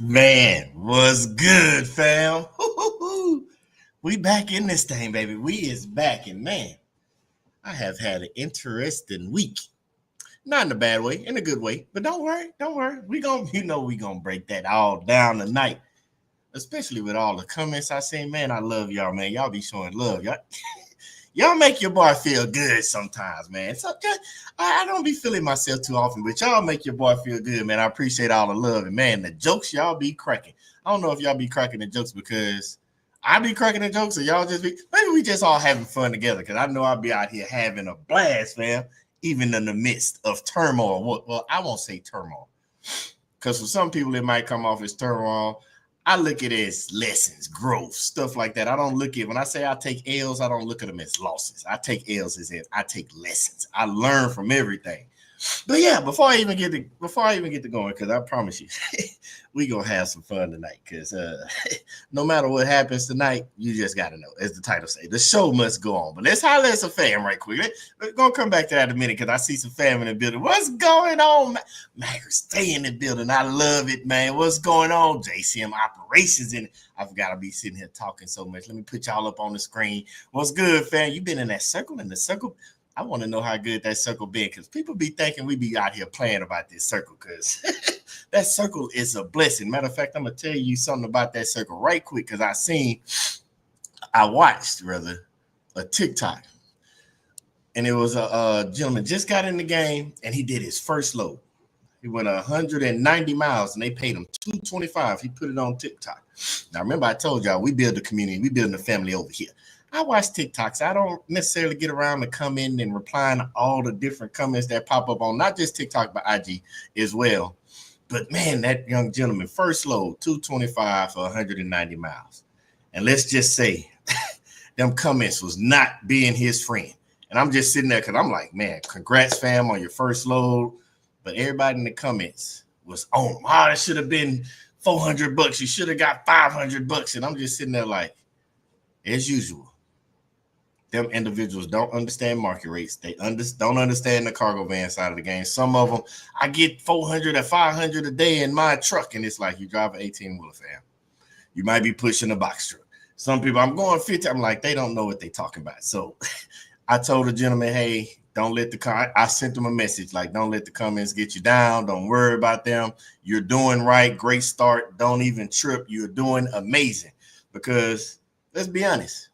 Man, what's good, fam? We back in this thing, baby. We is back, and man, I have had an interesting week. Not in a bad way, in a good way. But don't worry, don't worry. We gonna break that all down tonight. Especially with all the comments I seen, man. I love y'all, man. Y'all be showing love, y'all make your boy feel good sometimes, man. So I don't be feeling myself too often, but y'all make your boy feel good, man. I appreciate all the love. And man, the jokes y'all be cracking. I don't know if y'all be cracking the jokes because I be cracking the jokes or y'all just be, maybe we just all having fun together because I know I'll be out here having a blast, man, even in the midst of turmoil. Well, I won't say turmoil because for some people it might come off as turmoil. I look at it as lessons, growth, stuff like that. I don't look at when I say I take L's, I don't look at them as losses. I take L's as I take lessons. I learn from everything. But yeah, before I even get to going, because I promise you, we gonna have some fun tonight. Because no matter what happens tonight, you just gotta know, as the title say, the show must go on. But let's holler at some fam right quick. We're gonna come back to that in a minute because I see some fam in the building. What's going on, man? Stay in the building. I love it, man. What's going on? JCM operations in. I forgot to be sitting here talking so much. Let me put y'all up on the screen. What's good, fam? You been in that circle? In the circle? I want to know how good that circle been because people be thinking we be out here playing about this circle because that circle is a blessing. Matter of fact, I'm going to tell you something about that circle right quick because I watched a TikTok and it was a gentleman just got in the game and he did his first load. He went 190 miles and they paid him $225. He put it on TikTok. Now, remember I told y'all we build a community. We building a family over here. I watch TikToks. I don't necessarily get around to come in and replying to all the different comments that pop up on not just TikTok, but IG as well. But man, that young gentleman, first load, 225 for 190 miles. And let's just say them comments was not being his friend. And I'm just sitting there because I'm like, man, congrats, fam, on your first load. But everybody in the comments was on him. Oh, it should have been $400. You should have got $500. And I'm just sitting there like, as usual. Them individuals don't understand market rates. They don't understand the cargo van side of the game. Some of them, I get 400 or 500 a day in my truck, and it's like you drive an 18-wheeler, fam. You might be pushing a box truck. Some people, I'm going 50. I'm like, they don't know what they're talking about. So I told the gentleman, hey, don't let I sent them a message like, don't let the comments get you down. Don't worry about them. You're doing right. Great start. Don't even trip. You're doing amazing. Because let's be honest.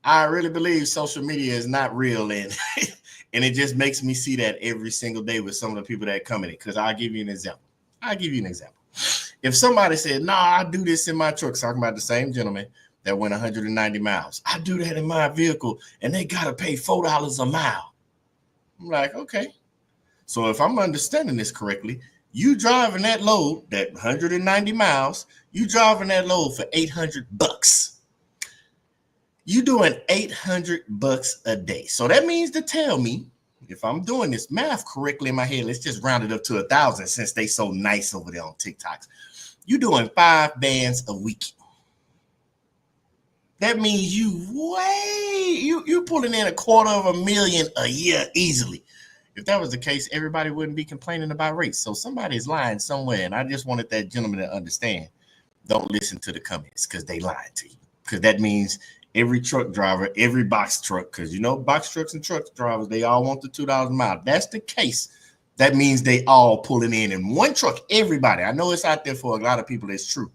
I really believe social media is not real, and it just makes me see that every single day with some of the people that come in it. Because I'll give you an example. If somebody said, "No, I do this in my truck," talking about the same gentleman that went 190 miles, I do that in my vehicle, and they gotta pay $4 a mile. I'm like, okay. So if I'm understanding this correctly, you driving that load, that 190 miles, you driving that load for $800. You doing $800 a day. So that means to tell me, if I'm doing this math correctly in my head, let's just round it up to 1,000 since they so nice over there on TikToks. You doing 5 bands a week. That means you pulling in $250,000 a year easily. If that was the case, everybody wouldn't be complaining about rates. So somebody's lying somewhere, and I just wanted that gentleman to understand. Don't listen to the comments because they lying to you. Because that means every truck driver, every box truck, because you know box trucks and truck drivers, they all want the $2 a mile. That's the case. That means they all pulling in one truck. Everybody. I know it's out there for a lot of people. It's true.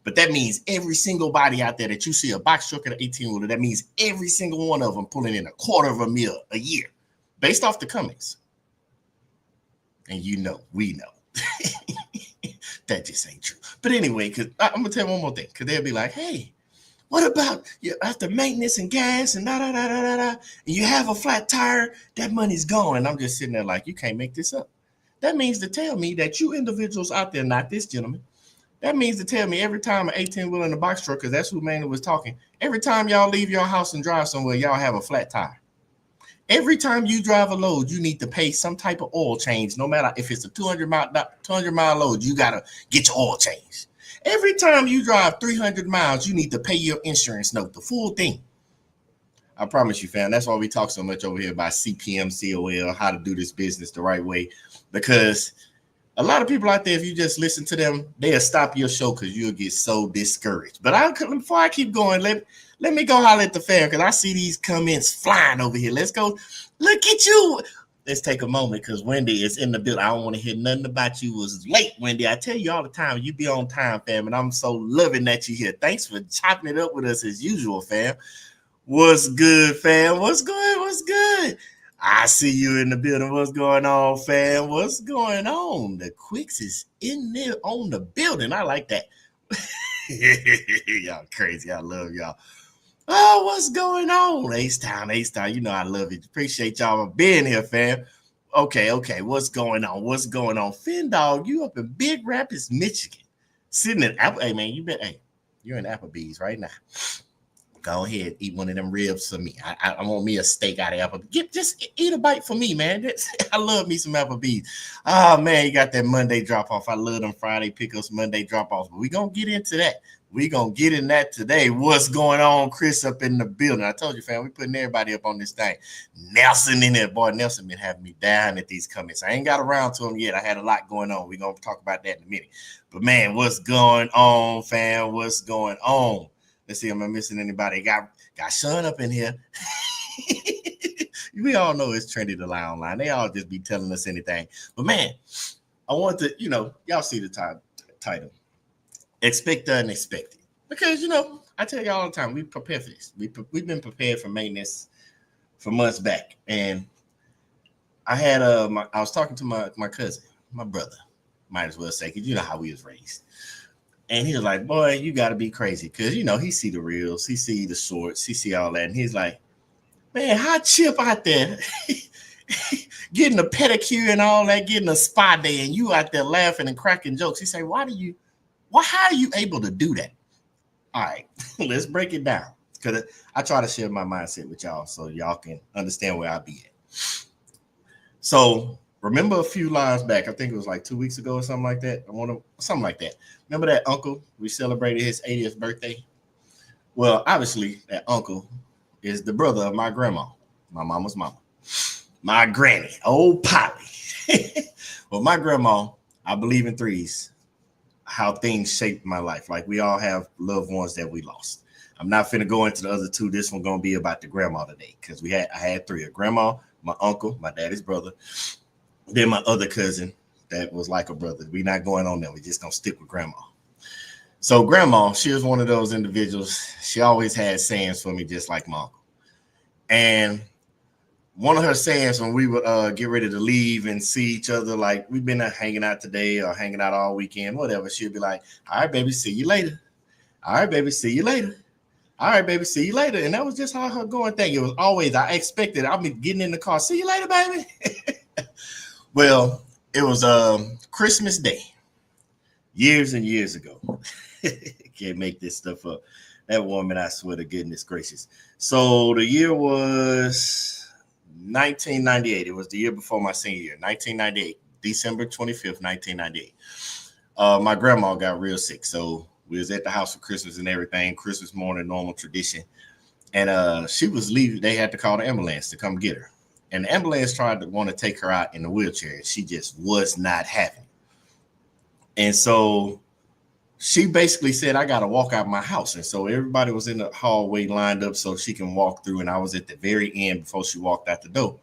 But that means every single body out there that you see a box truck and an 18-wheeler, that means every single one of them pulling in $250,000 a year based off the comments. And you know, we know. That just ain't true. But anyway, because I'm going to tell you one more thing. Because they'll be like, hey, what about after maintenance and gas and and you have a flat tire, that money's gone. And I'm just sitting there like, you can't make this up. That means to tell me that you individuals out there, not this gentleman, that means to tell me every time an 18-wheeler in a box truck, because that's who mainly was talking, every time y'all leave your house and drive somewhere, y'all have a flat tire. Every time you drive a load, you need to pay some type of oil change. No matter if it's a 200-mile load, you got to get your oil changed. Every time you drive 300 miles, you need to pay your insurance note, the full thing. I promise you, fam. That's why we talk so much over here about CPM, COL, how to do this business the right way. Because A lot of people out there, if you just listen to them, they'll stop your show because you'll get so discouraged. But before I keep going, let me go holler at the fam because I see these comments flying over here. Let's go. Look at you. Let's take a moment because Wendy is in the building. I don't want to hear nothing about you. It was late, Wendy. I tell you all the time, you be on time, fam, and I'm so loving that you're here. Thanks for chopping it up with us as usual, fam. What's good, fam? What's good? What's good? I see you in the building. What's going on, fam? What's going on? The Quicks is in there on the building. I like that. Y'all crazy. I love y'all. Oh, what's going on? Ace Town. You know I love it. Appreciate y'all being here, fam. Okay. What's going on? Finn Dog, you up in Big Rapids, Michigan. Sitting in Apple. Hey, man, you're in Applebee's right now. Go ahead, eat one of them ribs for me. I want me a steak out of Applebee's. Just eat a bite for me, man. I love me some Applebee's. Oh, man, you got that Monday drop-off. I love them Friday pickups, Monday drop-offs. But we're going to get into that. We're going to get in that today. What's going on, Chris, up in the building? I told you, fam, we putting everybody up on this thing. Nelson in there. Boy, Nelson been having me down at these comments. I ain't got around to them yet. I had a lot going on. We're going to talk about that in a minute. But, man, what's going on, fam? What's going on? Let's see, am I missing anybody? Got Sean up in here. We all know it's trendy to lie online. They all just be telling us anything. But man, I want to, y'all see the title. Expect the unexpected. Because, I tell y'all all the time, we prepare for this. We've been prepared for maintenance for months back. And I had I was talking to my cousin, my brother, might as well say, because you know how we was raised. And he was like, boy, you got to be crazy. Because, he see the reels, he see the shorts, he see all that. And he's like, man, how Chip out there getting a pedicure and all that, getting a spa day, and you out there laughing and cracking jokes. He said, how are you able to do that? All right, let's break it down. Because I try to share my mindset with y'all so y'all can understand where I be at. So remember a few lives back, I think it was like 2 weeks ago or something like that. Something like that. Remember that uncle? We celebrated his 80th birthday. Well, obviously, that uncle is the brother of my grandma, my mama's mama, my granny, old Polly. Well, my grandma, I believe in threes, how things shaped my life. Like we all have loved ones that we lost. I'm not finna go into the other two. This one gonna be about the grandma today because I had three: a grandma, my uncle, my daddy's brother, then my other cousin that was like a brother. We're not going on there. We're just going to stick with grandma. So grandma, she was one of those individuals. She always had sayings for me, just like my uncle. And one of her sayings when we would get ready to leave and see each other, like we've been hanging out today or hanging out all weekend, whatever, she'd be like, all right, baby, see you later. All right, baby, see you later. All right, baby, see you later. And that was just how her going thing. It was always, I expected, I'll be getting in the car, see you later, baby. Well, it was Christmas Day, years and years ago. Can't make this stuff up. That woman, I swear to goodness gracious. So the year was 1998. It was the year before my senior year, 1998, December 25th, 1998. My grandma got real sick. So we was at the house for Christmas and everything, Christmas morning, normal tradition. And she was leaving. They had to call the ambulance to come get her. And the ambulance tried to want to take her out in a wheelchair. She just was not having it. And so she basically said, I got to walk out my house. And so everybody was in the hallway lined up so she can walk through. And I was at the very end before she walked out the door.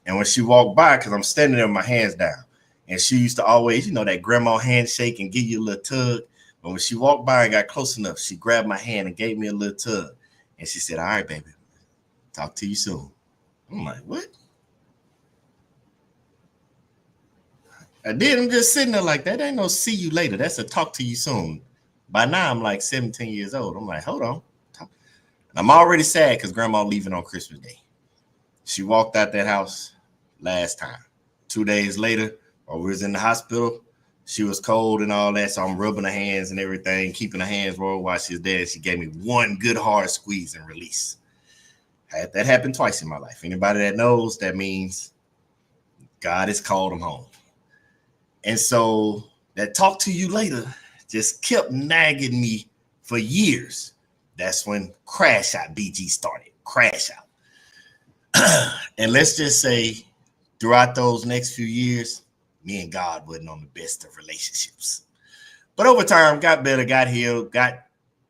And when she walked by, because I'm standing there with my hands down, and she used to always, that grandma handshake and give you a little tug. But when she walked by and got close enough, she grabbed my hand and gave me a little tug. And she said, all right, baby, talk to you soon. I'm like, what? And then I'm just sitting there like, that ain't no see you later. That's a talk to you soon. By now, I'm like 17 years old. I'm like, hold on. I'm already sad because grandma leaving on Christmas Day. She walked out that house last time. 2 days later, while we was in the hospital, she was cold and all that. So I'm rubbing her hands and everything, keeping her hands warm while she's there. She gave me one good hard squeeze and release. Had that happen twice in my life. Anybody that knows, that means God has called them home. And so that talk to you later just kept nagging me for years. That's when Crash Out BG started. Crash Out. And let's just say throughout those next few years, me and God wasn't on the best of relationships. But over time, got better, got healed, got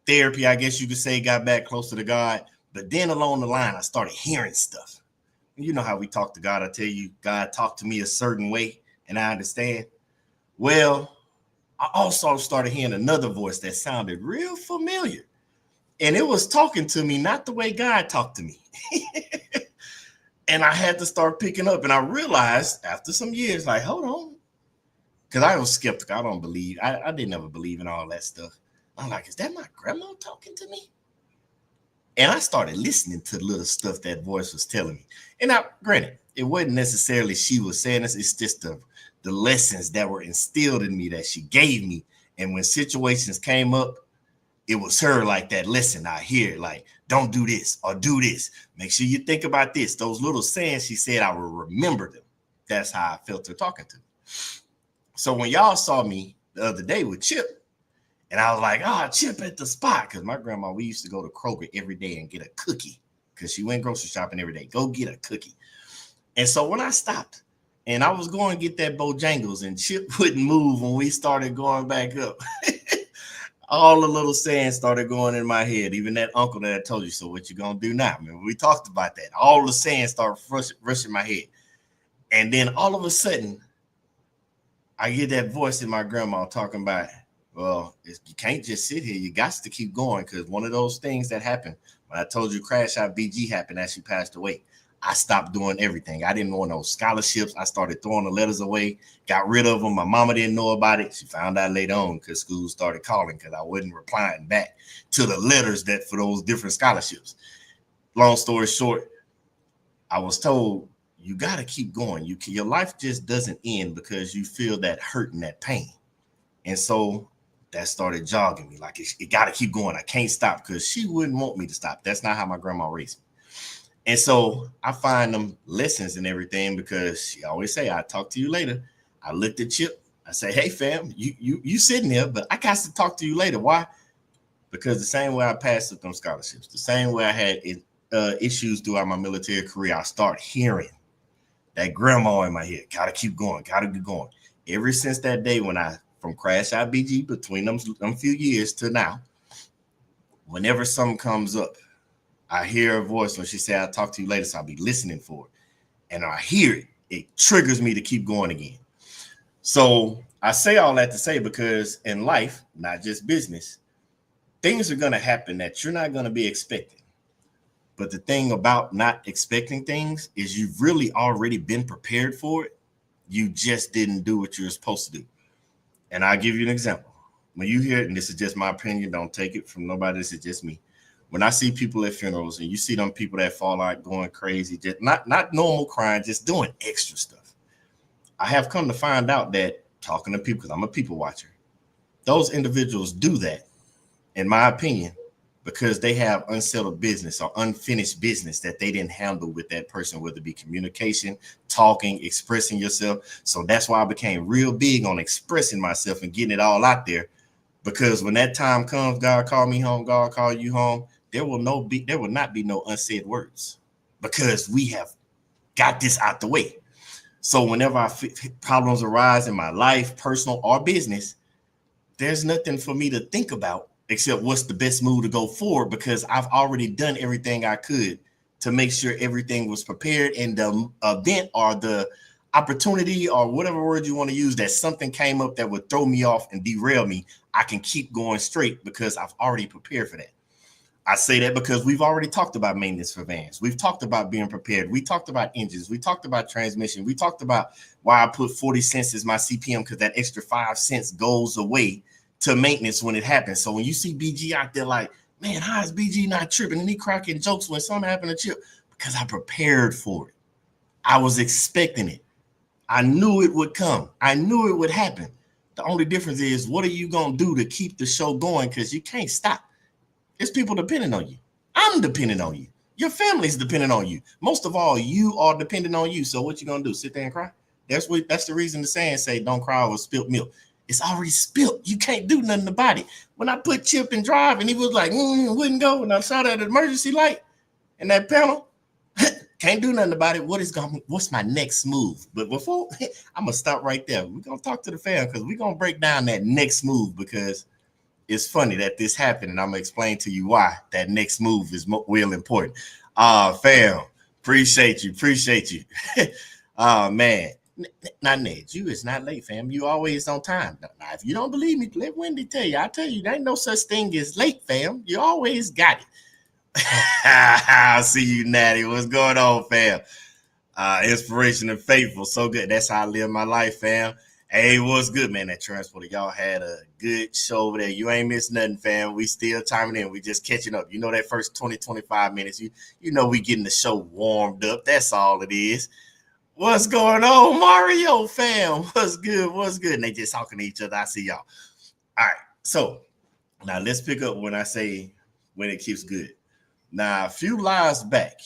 therapy, I guess you could say, got back closer to God. But then along the line, I started hearing stuff. You know how we talk to God. I tell you, God talked to me a certain way, and I understand. Well, I also started hearing another voice that sounded real familiar. And it was talking to me, not the way God talked to me. And I had to start picking up. And I realized after some years, like, hold on. Because I was skeptical. I don't believe. I didn't ever believe in all that stuff. I'm like, is that my grandma talking to me? And I started listening to the little stuff that voice was telling me. And now, granted, it wasn't necessarily she was saying this. It's just the lessons that were instilled in me that she gave me. And when situations came up, it was her like that. Listen, I hear like, don't do this or do this. Make sure you think about this. Those little sayings she said, I will remember them. That's how I felt her talking to me. So when y'all saw me the other day with Chip, and I was like, Chip at the spot. Because my grandma, we used to go to Kroger every day and get a cookie. Because she went grocery shopping every day. Go get a cookie. And so when I stopped and I was going to get that Bojangles and Chip wouldn't move when we started going back up, all the little sayings started going in my head. Even that uncle that I told you, so what you going to do now? Remember, we talked about that. All the sayings started rushing my head. And then all of a sudden, I get that voice in my grandma talking about, well, you can't just sit here. You got to keep going, because one of those things that happened when I told you Crash Out BG happened as she passed away, I stopped doing everything. I didn't want no scholarships. I started throwing the letters away, got rid of them. My mama didn't know about it. She found out later on because school started calling because I wasn't replying back to the letters that for those different scholarships. Long story short, I was told, you got to keep going. Your life just doesn't end because you feel that hurt and that pain. And so that started jogging me. Like, it got to keep going. I can't stop, because she wouldn't want me to stop. That's not how my grandma raised me. And so I find them lessons and everything, because she always say, I'll talk to you later. I looked at Chip. I say, hey, fam, you sitting there, but I got to talk to you later. Why? Because the same way I passed up them scholarships, the same way I had issues throughout my military career, I start hearing that grandma in my head. Got to keep going. Got to be going. Ever since that day when from Crash Out BG, between them few years to now, whenever something comes up, I hear her voice when she said, I'll talk to you later, so I'll be listening for it. And I hear it. It triggers me to keep going again. So I say all that to say, because in life, not just business, things are going to happen that you're not going to be expecting. But the thing about not expecting things is you've really already been prepared for it. You just didn't do what you were supposed to do. And I'll give you an example. When you hear it, and this is just my opinion, don't take it from nobody, this is just me. When I see people at funerals and you see them people that fall out going crazy, just not normal crying, just doing extra stuff, I have come to find out that, talking to people, because I'm a people watcher, those individuals do that, in my opinion, because they have unsettled business or unfinished business that they didn't handle with that person, whether it be communication, talking, expressing yourself. So that's why I became real big on expressing myself and getting it all out there. Because when that time comes, God called me home, God called you home, there will not be no unsaid words, because we have got this out the way. So whenever problems arise in my life, personal or business, there's nothing for me to think about except what's the best move to go forward, because I've already done everything I could to make sure everything was prepared, and the event or the opportunity or whatever word you want to use, that something came up that would throw me off and derail me, I can keep going straight because I've already prepared for that. I say that because we've already talked about maintenance for vans. We've talked about being prepared. We talked about engines. We talked about transmission. We talked about why I put 40 cents as my CPM, because that extra 5 cents goes away to maintenance when it happens. So when you see BG out there like, man, how is BG not tripping? And he cracking jokes when something happened to Chip, because I prepared for it. I was expecting it. I knew it would come. I knew it would happen. The only difference is, what are you going to do to keep the show going? Because you can't stop. There's people depending on you. I'm dependent on you. Your family's dependent on you. Most of all, you are dependent on you. So what you going to do? Sit there and cry? That's the reason the saying say, don't cry over spilt milk. It's already spilt. You can't do nothing about it. When I put Chip in drive and he was like, wouldn't go, and I saw that emergency light and that panel, Can't do nothing about it. What's my next move? But before I'm gonna stop right there. We're gonna talk to the fam because we're gonna break down that next move because it's funny that this happened, and I'm gonna explain to you why that next move is real important. Fam, appreciate you. Man. Now, Ned, you is not late, fam. You always on time. Now, if you don't believe me, let Wendy tell you. I tell you, there ain't no such thing as late, fam. You always got it. I see you, Natty. What's going on, fam? Inspiration and faithful. So good. That's how I live my life, fam. Hey, what's good, man? That transporter. Y'all had a good show over there. You ain't missed nothing, fam. We still timing in. We just catching up. You know that first 20, 25 minutes. You know we getting the show warmed up. That's all it is. What's going on, Mario, fam? What's good? And they just talking to each other. I see y'all. All right. So now let's pick up when I say when it keeps good. Now, a few lives back,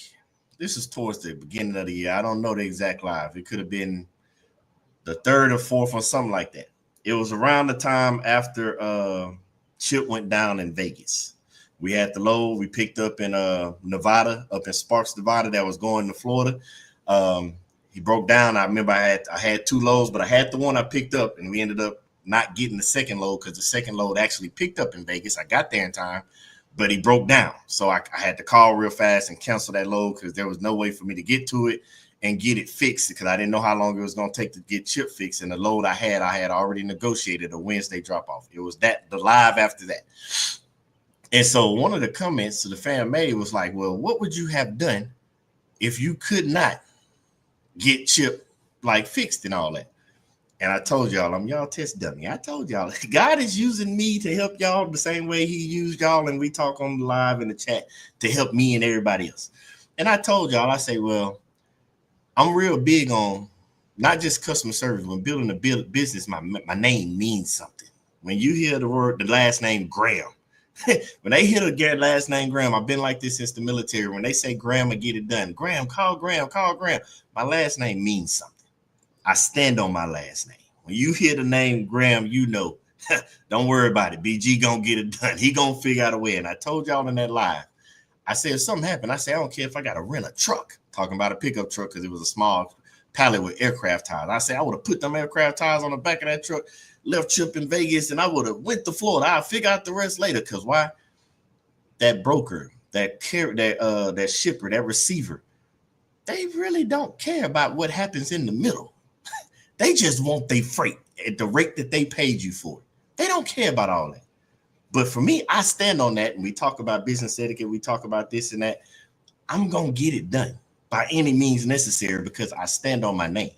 this is towards the beginning of the year. I don't know the exact live. It could have been the 3rd or 4th or something like that. It was around the time after Chip went down in Vegas. We had the load we picked up in Nevada, up in Sparks, Nevada, that was going to Florida. He broke down. I remember I had 2 loads, but I had the one I picked up, and we ended up not getting the second load because the second load actually picked up in Vegas. I got there in time, but he broke down. So I had to call real fast and cancel that load because there was no way for me to get to it and get it fixed because I didn't know how long it was going to take to get Chip fixed. And the load I had already negotiated a Wednesday drop off. It was the live after that. And so one of the comments to the fan made was like, well, what would you have done if you could not get Chip like fixed and all that? And I told y'all, I'm y'all test dummy. I told y'all, God is using me to help y'all the same way he used y'all. And we talk on the live in the chat to help me and everybody else. And I told y'all, I say, well, I'm real big on not just customer service. When building a business, my name means something. When you hear the last name Graham, when they hear the last name Graham, I've been like this since the military. When they say Graham, I get it done. Graham, call Graham. My last name means something. I stand on my last name. When you hear the name Graham, you know, don't worry about it. BG gonna get it done. He gonna figure out a way. And I told y'all in that live, I said, if something happened, I said, I don't care if I got to rent a truck. Talking about a pickup truck because it was a small pallet with aircraft tires. I said, I would have put them aircraft tires on the back of that truck, left Chip in Vegas, and I would have went to Florida. I'll figure out the rest later. Because why? That broker, that shipper, that receiver, they really don't care about what happens in the middle. They just want their freight at the rate that they paid you for it. They don't care about all that. But for me, I stand on that, and we talk about business etiquette. We talk about this and that. I'm going to get it done by any means necessary because I stand on my name.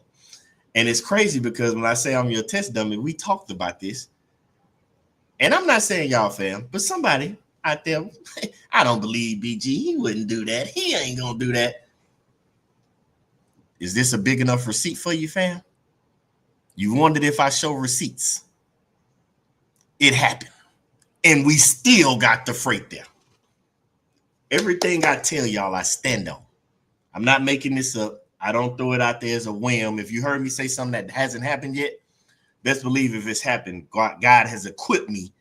And it's crazy because when I say I'm your test dummy, we talked about this. And I'm not saying y'all, fam, but somebody out there, I don't believe BG. He wouldn't do that. He ain't going to do that. Is this a big enough receipt for you, fam? You wondered if I show receipts. It happened. And we still got the freight there. Everything I tell y'all, I stand on. I'm not making this up. I don't throw it out there as a whim. If you heard me say something that hasn't happened yet, best believe if it's happened, God has equipped me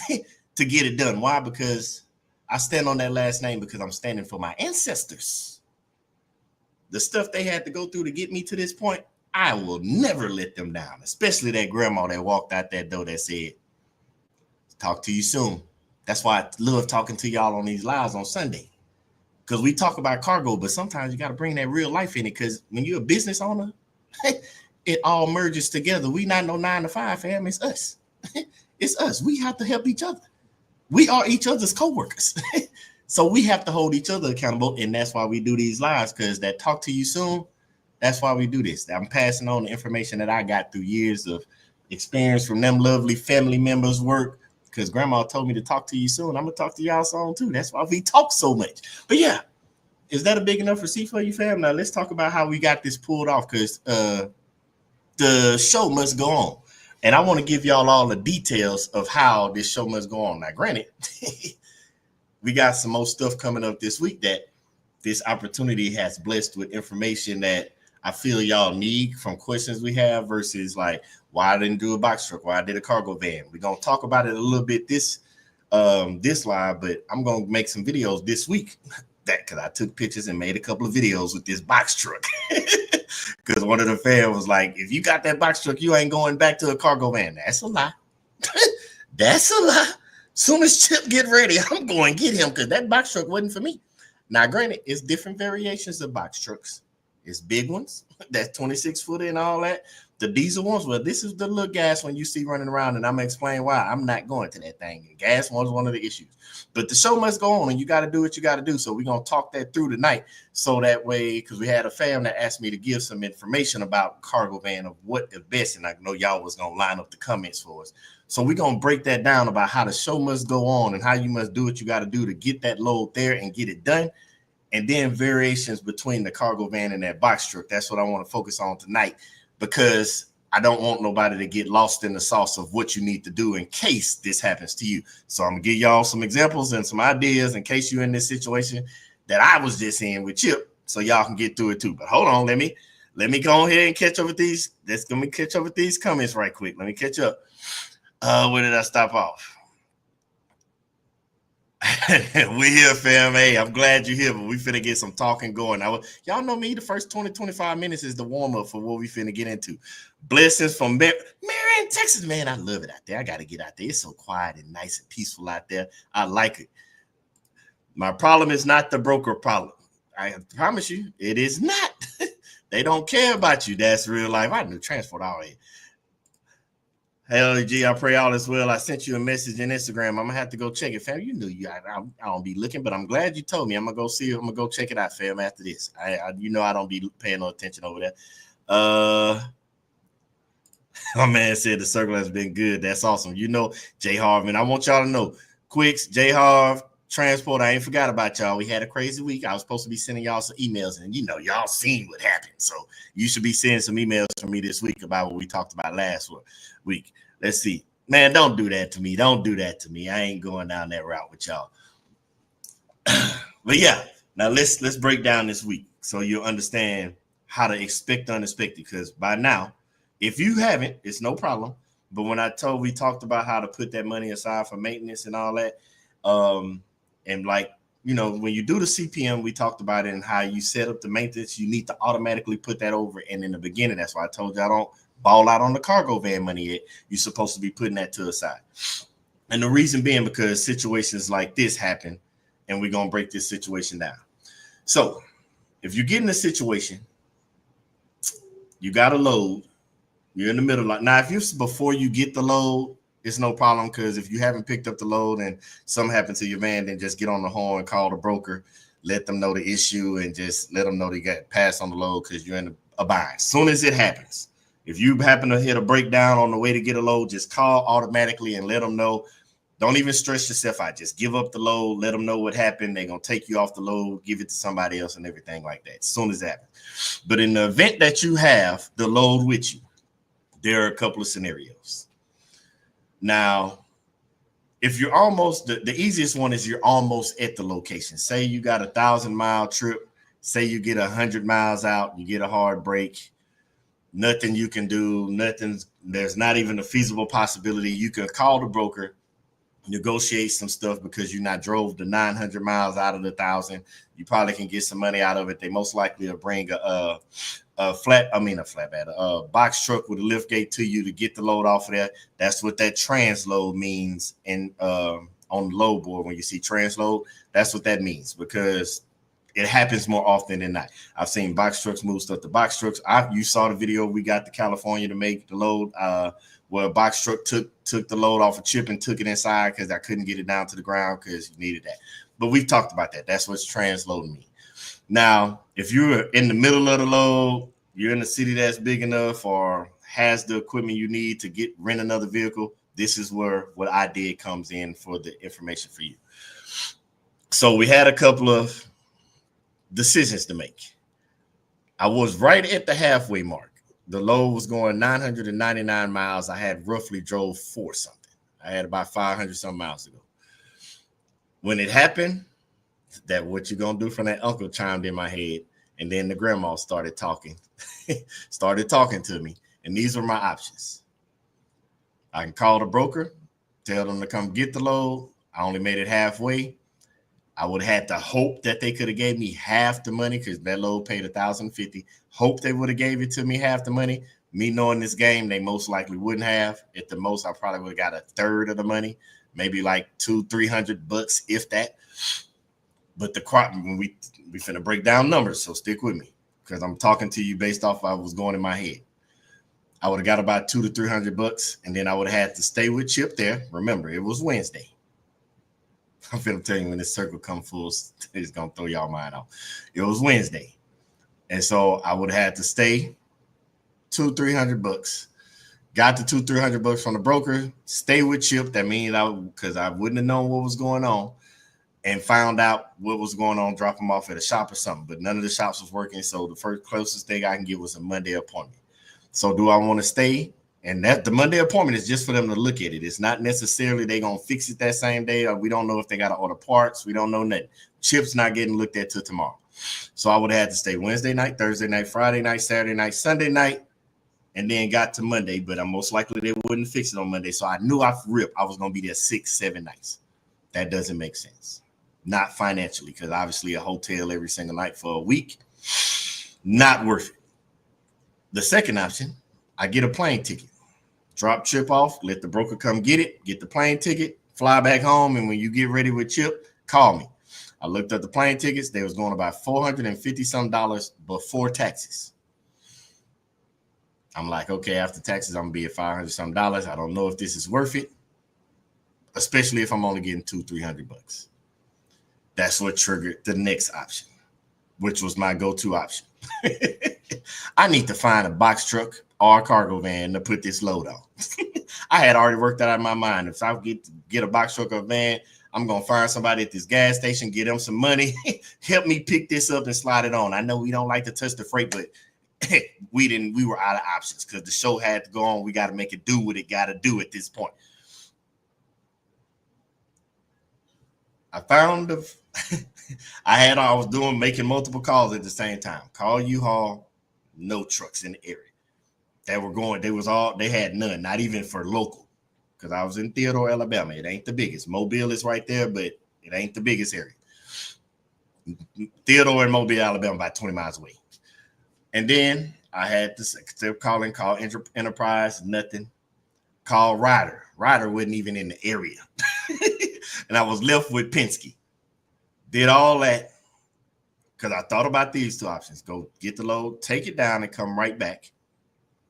to get it done. Why? Because I stand on that last name because I'm standing for my ancestors. The stuff they had to go through to get me to this point, I will never let them down, especially that grandma that walked out that door that said, talk to you soon. That's why I love talking to y'all on these lives on Sunday. Because we talk about cargo, but sometimes you got to bring that real life in it. Because when you're a business owner, it all merges together. We not no 9 to 5, fam. It's us. It's us. We have to help each other. We are each other's co-workers. So we have to hold each other accountable. And that's why we do these lives, because that talk to you soon, that's why we do this. I'm passing on the information that I got through years of experience from them lovely family members' work. Because grandma told me to talk to you soon. I'm going to talk to y'all soon too. That's why we talk so much. But yeah, is that a big enough receipt for you, fam? Now let's talk about how we got this pulled off, because the show must go on. And I want to give y'all all the details of how this show must go on. Now, granted, we got some more stuff coming up this week that this opportunity has blessed with information that I feel y'all need from questions we have versus like, why I didn't do a box truck, why I did a cargo van. We're going to talk about it a little bit this live, but I'm going to make some videos this week that because I took pictures and made a couple of videos with this box truck. Because one of the fans was like, if you got that box truck, you ain't going back to a cargo van. That's a lie. That's a lie. Soon as Chip get ready, I'm going to get him because that box truck wasn't for me. Now, granted, it's different variations of box trucks. It's big ones, that's 26-footer and all that. The diesel ones, well, this is the little gas one you see running around, and I'm going to explain why. I'm not going to that thing. The gas one's one of the issues. But the show must go on, and you got to do what you got to do. So we're going to talk that through tonight. So that way, because we had a fam that asked me to give some information about cargo van of what the best, and I know y'all was going to line up the comments for us. So we're going to break that down about how the show must go on and how you must do what you got to do to get that load there and get it done. And then variations between the cargo van and that box truck. That's what I want to focus on tonight, because I don't want nobody to get lost in the sauce of what you need to do in case this happens to you. So I'm going to give y'all some examples and some ideas in case you're in this situation that I was just in with Chip, so y'all can get through it too. But hold on, let me go ahead and catch up with these. Let me catch up with these comments right quick. Let me catch up. Where did I stop off? We here, fam. Hey, I'm glad you're here, but we finna get some talking going. Y'all know me, the first 20-25 minutes is the warm-up for what we finna get into. Blessings from Marion, Texas. Man, I love it out there. I gotta get out there. It's so quiet and nice and peaceful out there. I like it. My problem is not the broker problem. I promise you, it is not. They don't care about you. That's real life. I knew transport already. Hey, LG, I pray all is well. I sent you a message in Instagram. I'm gonna have to go check it, fam. You knew I don't be looking, but I'm glad you told me. I'm gonna go see it. I'm gonna go check it out, fam. After this, I don't be paying no attention over there. My man said the circle has been good. That's awesome. You know, J Harv, and I want y'all to know, Quicks, J Harv, Transport. I ain't forgot about y'all. We had a crazy week. I was supposed to be sending y'all some emails, and y'all seen what happened. So you should be sending some emails from me this week about what we talked about last week. Let's see. Man, don't do that to me. Don't do that to me. I ain't going down that route with y'all. But yeah, now let's break down this week so you'll understand how to expect the unexpected. Because by now, if you haven't, it's no problem. But when we talked about how to put that money aside for maintenance and all that, and when you do the CPM, we talked about it and how you set up the maintenance. You need to automatically put that over. And in the beginning, that's why I told you I don't ball out on the cargo van money yet. You're supposed to be putting that to the side. And the reason being because situations like this happen, and we're going to break this situation down. So if you get in a situation, you got a load, you're in the middle. Now, if you're before you get the load, it's no problem, because if you haven't picked up the load and something happened to your van, then just get on the horn, call the broker, let them know the issue, and just let them know they got passed on the load because you're in a bind. As soon as it happens, if you happen to hit a breakdown on the way to get a load, just call automatically and let them know. Don't even stress yourself out. Just give up the load. Let them know what happened. They're going to take you off the load, give it to somebody else and everything like that as soon as it happens. But in the event that you have the load with you, there are a couple of scenarios. Now, if you're almost, the easiest one is you're almost at the location. Say you got 1,000-mile trip. Say you get 100 miles out, you get a hard break. Nothing you can do, there's not even a feasible possibility. You can call the broker, negotiate some stuff because you not drove the 900 miles out of the 1,000. You probably can get some money out of it. They most likely will bring a box truck with a lift gate to you to get the load off of there. That's what that transload means on the load board. When you see transload, that's what that means, because it happens more often than not. I've seen box trucks move stuff to box trucks. You saw the video we got to California to make the load, where a box truck took the load off a chip and took it inside because I couldn't get it down to the ground because you needed that. But we've talked about that. That's what's transloading me. Now, if you're in the middle of the load, you're in a city that's big enough or has the equipment you need to rent another vehicle, this is where what I did comes in for the information for you. So we had a couple of decisions to make. I was right at the halfway mark. The load was going 999 miles. I had roughly drove 4 something. I had about 500 some miles to go. When it happened, that what you gonna do from that uncle chimed in my head, and then the grandma started talking to me, and these were my options. I can call the broker, tell them to come get the load. I only made it halfway. I would have had to hope that they could have gave me half the money because that load paid $1,050. Hope they would have gave it to me half the money. Me knowing this game, they most likely wouldn't have. At the most, I probably would have got a third of the money, maybe like $200-300, if that. But the crop, when we finna break down numbers, so stick with me because I'm talking to you based off what was going in my head. I would have got about $200-300, and then I would have had to stay with Chip there. Remember, it was Wednesday. I'm finna tell you when this circle come full, it's gonna throw y'all mind off. It was Wednesday, and so I would have had to stay $200-300. Got the $200-300 from the broker. Stay with Chip. That means because I wouldn't have known what was going on, and found out what was going on. Drop them off at a shop or something, but none of the shops was working. So the first closest thing I can get was a Monday appointment. So do I want to stay? And that the Monday appointment is just for them to look at it. It's not necessarily they're going to fix it that same day. Or we don't know if they got to order parts. We don't know nothing. Chip's not getting looked at till tomorrow. So I would have had to stay Wednesday night, Thursday night, Friday night, Saturday night, Sunday night, and then got to Monday. But I'm most likely they wouldn't fix it on Monday. So I knew I was going to be there 6-7 nights. That doesn't make sense. Not financially, because obviously a hotel every single night for a week, not worth it. The second option, I get a plane ticket. Drop Chip off, let the broker come get it, get the plane ticket, fly back home, and when you get ready with Chip, call me. I looked at the plane tickets. They was going about $450 before taxes. I'm like, okay, after taxes, I'm going to be at $500. I don't know if this is worth it, especially if I'm only getting $200-300. That's what triggered the next option, which was my go-to option. I need to find a box truck or a cargo van to put this load on. I had already worked that out in my mind. If I get a box truck or a van, I'm going to find somebody at this gas station, get them some money, help me pick this up and slide it on. I know we don't like to touch the freight, but we were out of options because the show had to go on. We got to make it do what it got to do at this point. I found I was making multiple calls at the same time. Call U-Haul, no trucks in the area. They had none, not even for local. Because I was in Theodore, Alabama. It ain't the biggest. Mobile is right there, but it ain't the biggest area. Theodore and Mobile, Alabama, about 20 miles away. And then I had to still call Enterprise, nothing. Call Ryder. Ryder wasn't even in the area. And I was left with Penske. Did all that because I thought about these two options. Go get the load, take it down, and come right back.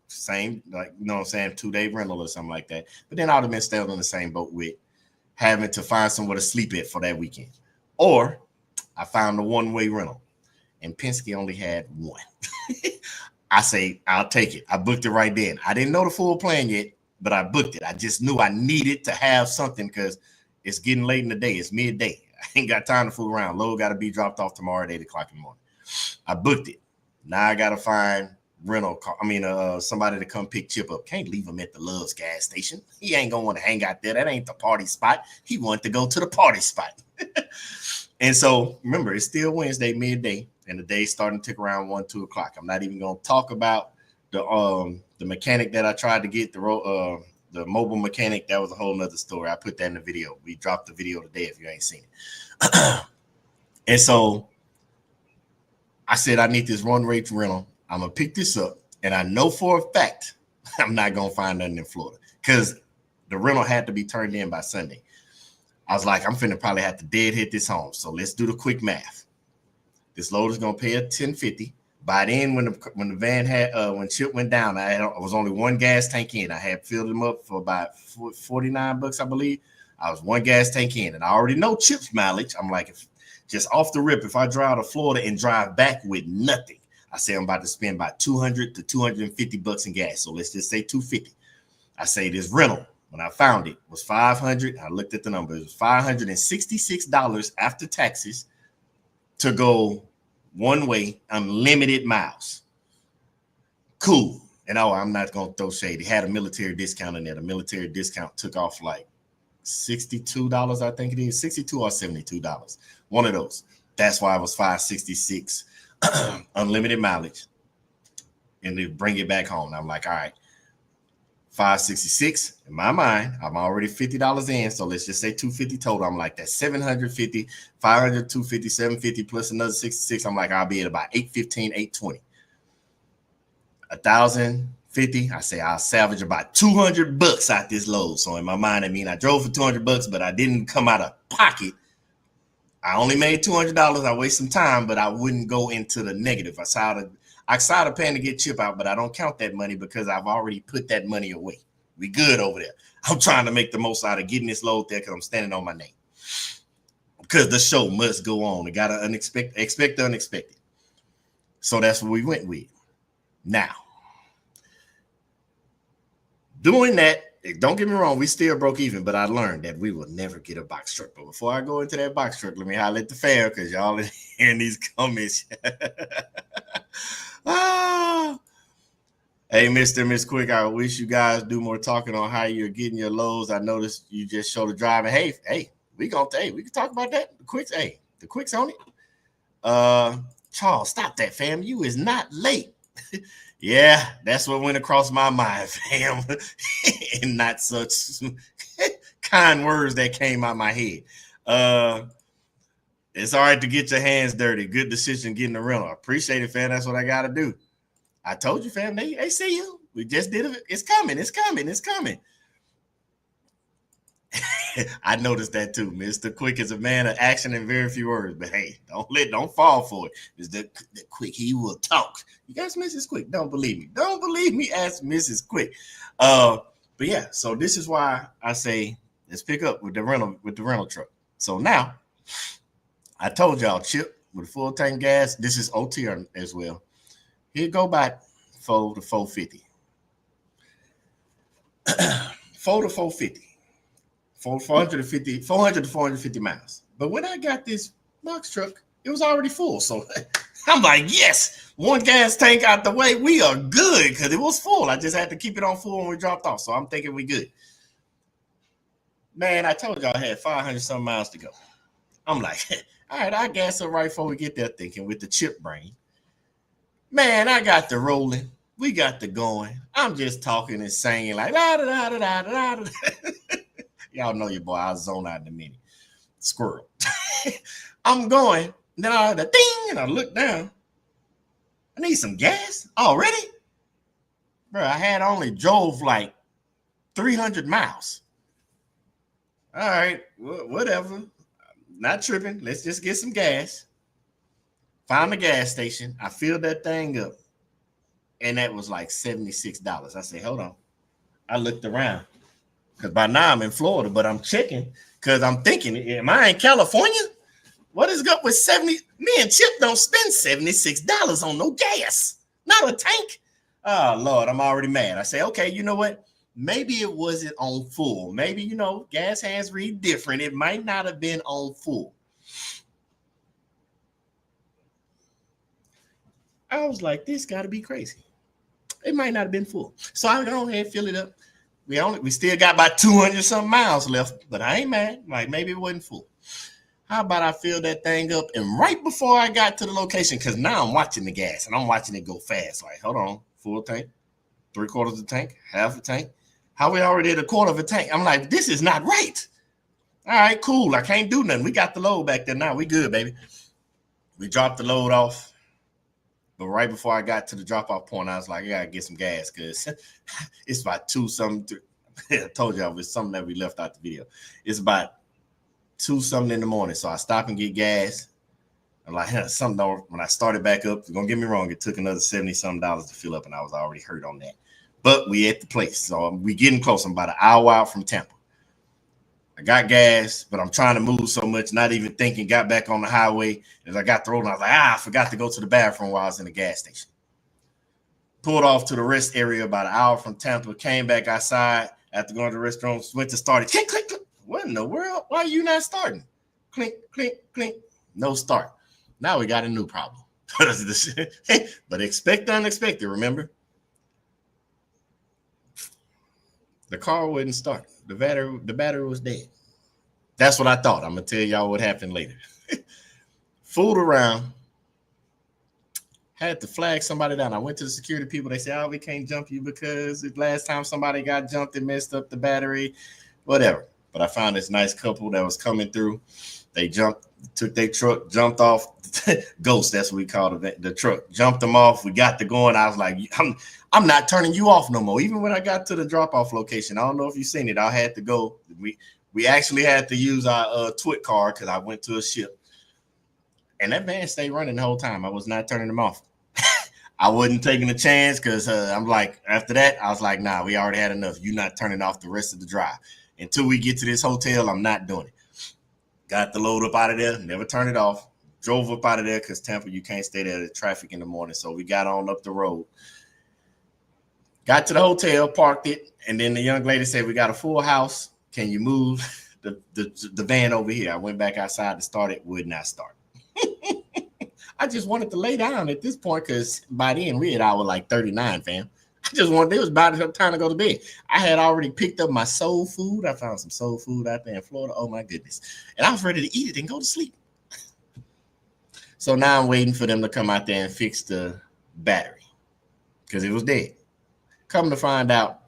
Same, like, you know what I'm saying, 2-day rental or something like that. But then I would have been staying on the same boat with having to find somewhere to sleep at for that weekend. Or I found a one-way rental, and Penske only had one. I say, I'll take it. I booked it right then. I didn't know the full plan yet, but I booked it. I just knew I needed to have something because it's getting late in the day. It's midday. I ain't got time to fool around. Load got to be dropped off tomorrow at 8 o'clock in the morning. I booked it. Now I got to find somebody to come pick Chip up. Can't leave him at the Love's gas station. He ain't going to want to hang out there. That ain't the party spot. He wanted to go to the party spot. And so, remember, it's still Wednesday, midday, and the day's starting to tick around 1-2 o'clock. I'm not even going to talk about the mechanic that I tried to get, the mobile mechanic. That was a whole nother story. I put that in the video. We dropped the video today if you ain't seen it. And so I said, I need this one-way rental. I'm going to pick this up. And I know for a fact I'm not going to find nothing in Florida because the rental had to be turned in by Sunday. I was like, I'm finna probably have to dead hit this home. So let's do the quick math. This load is going to pay a $10.50. By then, when the van when Chip went down, I was only one gas tank in. I had filled him up for about $49, I believe. I was one gas tank in, and I already know Chip's mileage. I'm like, just off the rip, if I drive to Florida and drive back with nothing, I say I'm about to spend about $200 to $250 in gas. So let's just say $250. I say this rental, when I found it, was $500. I looked at the number. It was $566 after taxes to go one way, unlimited miles. Cool. And I'm not going to throw shade. It had a military discount in there. The military discount took off like $62, I think it is. $62 or $72. One of those. That's why it was $566. Unlimited mileage, and they bring it back home. I'm like, all right, 566. In my mind, I'm already $50 in. So let's just say 250 total. I'm like, that's 750, 500, 250, 750 plus another 66. I'm like, I'll be at about 815, 820. 1,050. I say I'll salvage about $200 out this load. So in my mind, I mean, I drove for $200, but I didn't come out of pocket. I only made $200. I waste some time, but I wouldn't go into the negative. I saw the paying to get chip out, but I don't count that money because I've already put that money away. We good over there. I'm trying to make the most out of getting this load there because I'm standing on my name. Because the show must go on. It got to expect the unexpected. So that's what we went with. Now, doing that, don't get me wrong, we still broke even, but I learned that we will never get a box truck. But before I go into that box truck, let me holler at the fam because y'all are hearing these comments. Hey, Mr. Miss Quick, I wish you guys do more talking on how you're getting your loads. I noticed you just showed the driving. Hey, we can talk about that. The Quick's on it. Charles, stop that, fam. You is not late. Yeah, that's what went across my mind, fam. And not such kind words that came out my head. It's all right to get your hands dirty. Good decision getting the rental. I appreciate it, fam. That's what I got to do. I told you, fam. They see you. We just did it. It's coming. I noticed that too. Mr. Quick is a man of action and very few words. But hey, don't fall for it. Mr. Quick, he will talk. You guys, Mrs. Quick, don't believe me. Don't believe me. Ask Mrs. Quick. But yeah, so this is why I say let's pick up with the rental truck. So now, I told y'all, Chip with a full tank gas. This is OTR as well. He'll go by 4 to 450. 4 to 450. 400 to 450 miles. But when I got this box truck, it was already full. So I'm like, yes, one gas tank out the way. We are good because it was full. I just had to keep it on full when we dropped off. So I'm thinking we good. Man, I told y'all I had 500 some miles to go. I'm like, all right, I gas up right before we get there thinking with the chip brain. Man, I got the rolling. We got the going. I'm just talking and singing like da da da da da da. Y'all know your boy. I'll zone out in a minute. Squirrel. I'm going. Then I heard a ding, and I look down. I need some gas already? Bro, I had only drove like 300 miles. All right, whatever. Not tripping. Let's just get some gas. Found the gas station. I filled that thing up. And that was like $76. I said, hold on. I looked around. Because by now I'm in Florida, but I'm checking because I'm thinking, am I in California? What is up with 70? Me and Chip don't spend $76 on no gas, not a tank. Oh, Lord, I'm already mad. I say, okay, you know what? Maybe it wasn't on full. Maybe, gas hands read different. It might not have been on full. I was like, this got to be crazy. It might not have been full. So I go ahead and fill it up. We still got about 200 some miles left, but I ain't mad. Like maybe it wasn't full. How about I fill that thing up? And right before I got to the location, because now I'm watching the gas and I'm watching it go fast. Like, hold on, full tank, 3/4 of the tank, half a tank. How we already did 1/4 of a tank? I'm like, this is not right. All right, cool. I can't do nothing. We got the load back there now. We good, baby. We dropped the load off. But right before I got to the drop-off point, I was like, I gotta get some gas because it's about 2 something. I told y'all it was something that we left out the video. It's about 2 something in the morning. So I stop and get gas. I'm like, something. When I started back up, don't get me wrong, it took another $70-something to fill up, and I was already hurt on that. But we at the place. So we getting close. I'm about an hour out from Tampa. I got gas, but I'm trying to move so much, not even thinking, got back on the highway. As I got the road, and I was like, I forgot to go to the bathroom while I was in the gas station. Pulled off to the rest area about an hour from Tampa, came back outside after going to the restroom, went to start it. Click, click, click. What in the world? Why are you not starting? Clink, clink, clink. No start. Now we got a new problem. But expect the unexpected, remember? The car wouldn't start. The battery was dead. That's what I thought. I'm going to tell y'all what happened later. Fooled around. Had to flag somebody down. I went to the security people. They said, "Oh, we can't jump you because the last time somebody got jumped, it messed up the battery, whatever." But I found this nice couple that was coming through. They jumped, took their truck, jumped off. Ghost, that's what we call the truck. Jumped them off. We got to going. I was like, I'm not turning you off no more. Even when I got to the drop-off location, I don't know if you've seen it. I had to go. We actually had to use our TWIC card because I went to a ship. And that van stayed running the whole time. I was not turning them off. I wasn't taking a chance because I'm like, after that, I was like, nah, we already had enough. You're not turning off the rest of the drive. Until we get to this hotel, I'm not doing it. Got the load up out of there, never turned it off. Drove up out of there because Tampa, you can't stay there. The traffic in the morning. So we got on up the road. Got to the hotel, parked it, and then the young lady said, "We got a full house. Can you move the van over here?" I went back outside to start it. Would not start. I just wanted to lay down at this point because by then we had hour like 39, fam. It was about time to go to bed. I had already picked up my soul food. I found some soul food out there in Florida. Oh my goodness. And I was ready to eat it and go to sleep. So now I'm waiting for them to come out there and fix the battery because it was dead. Come to find out,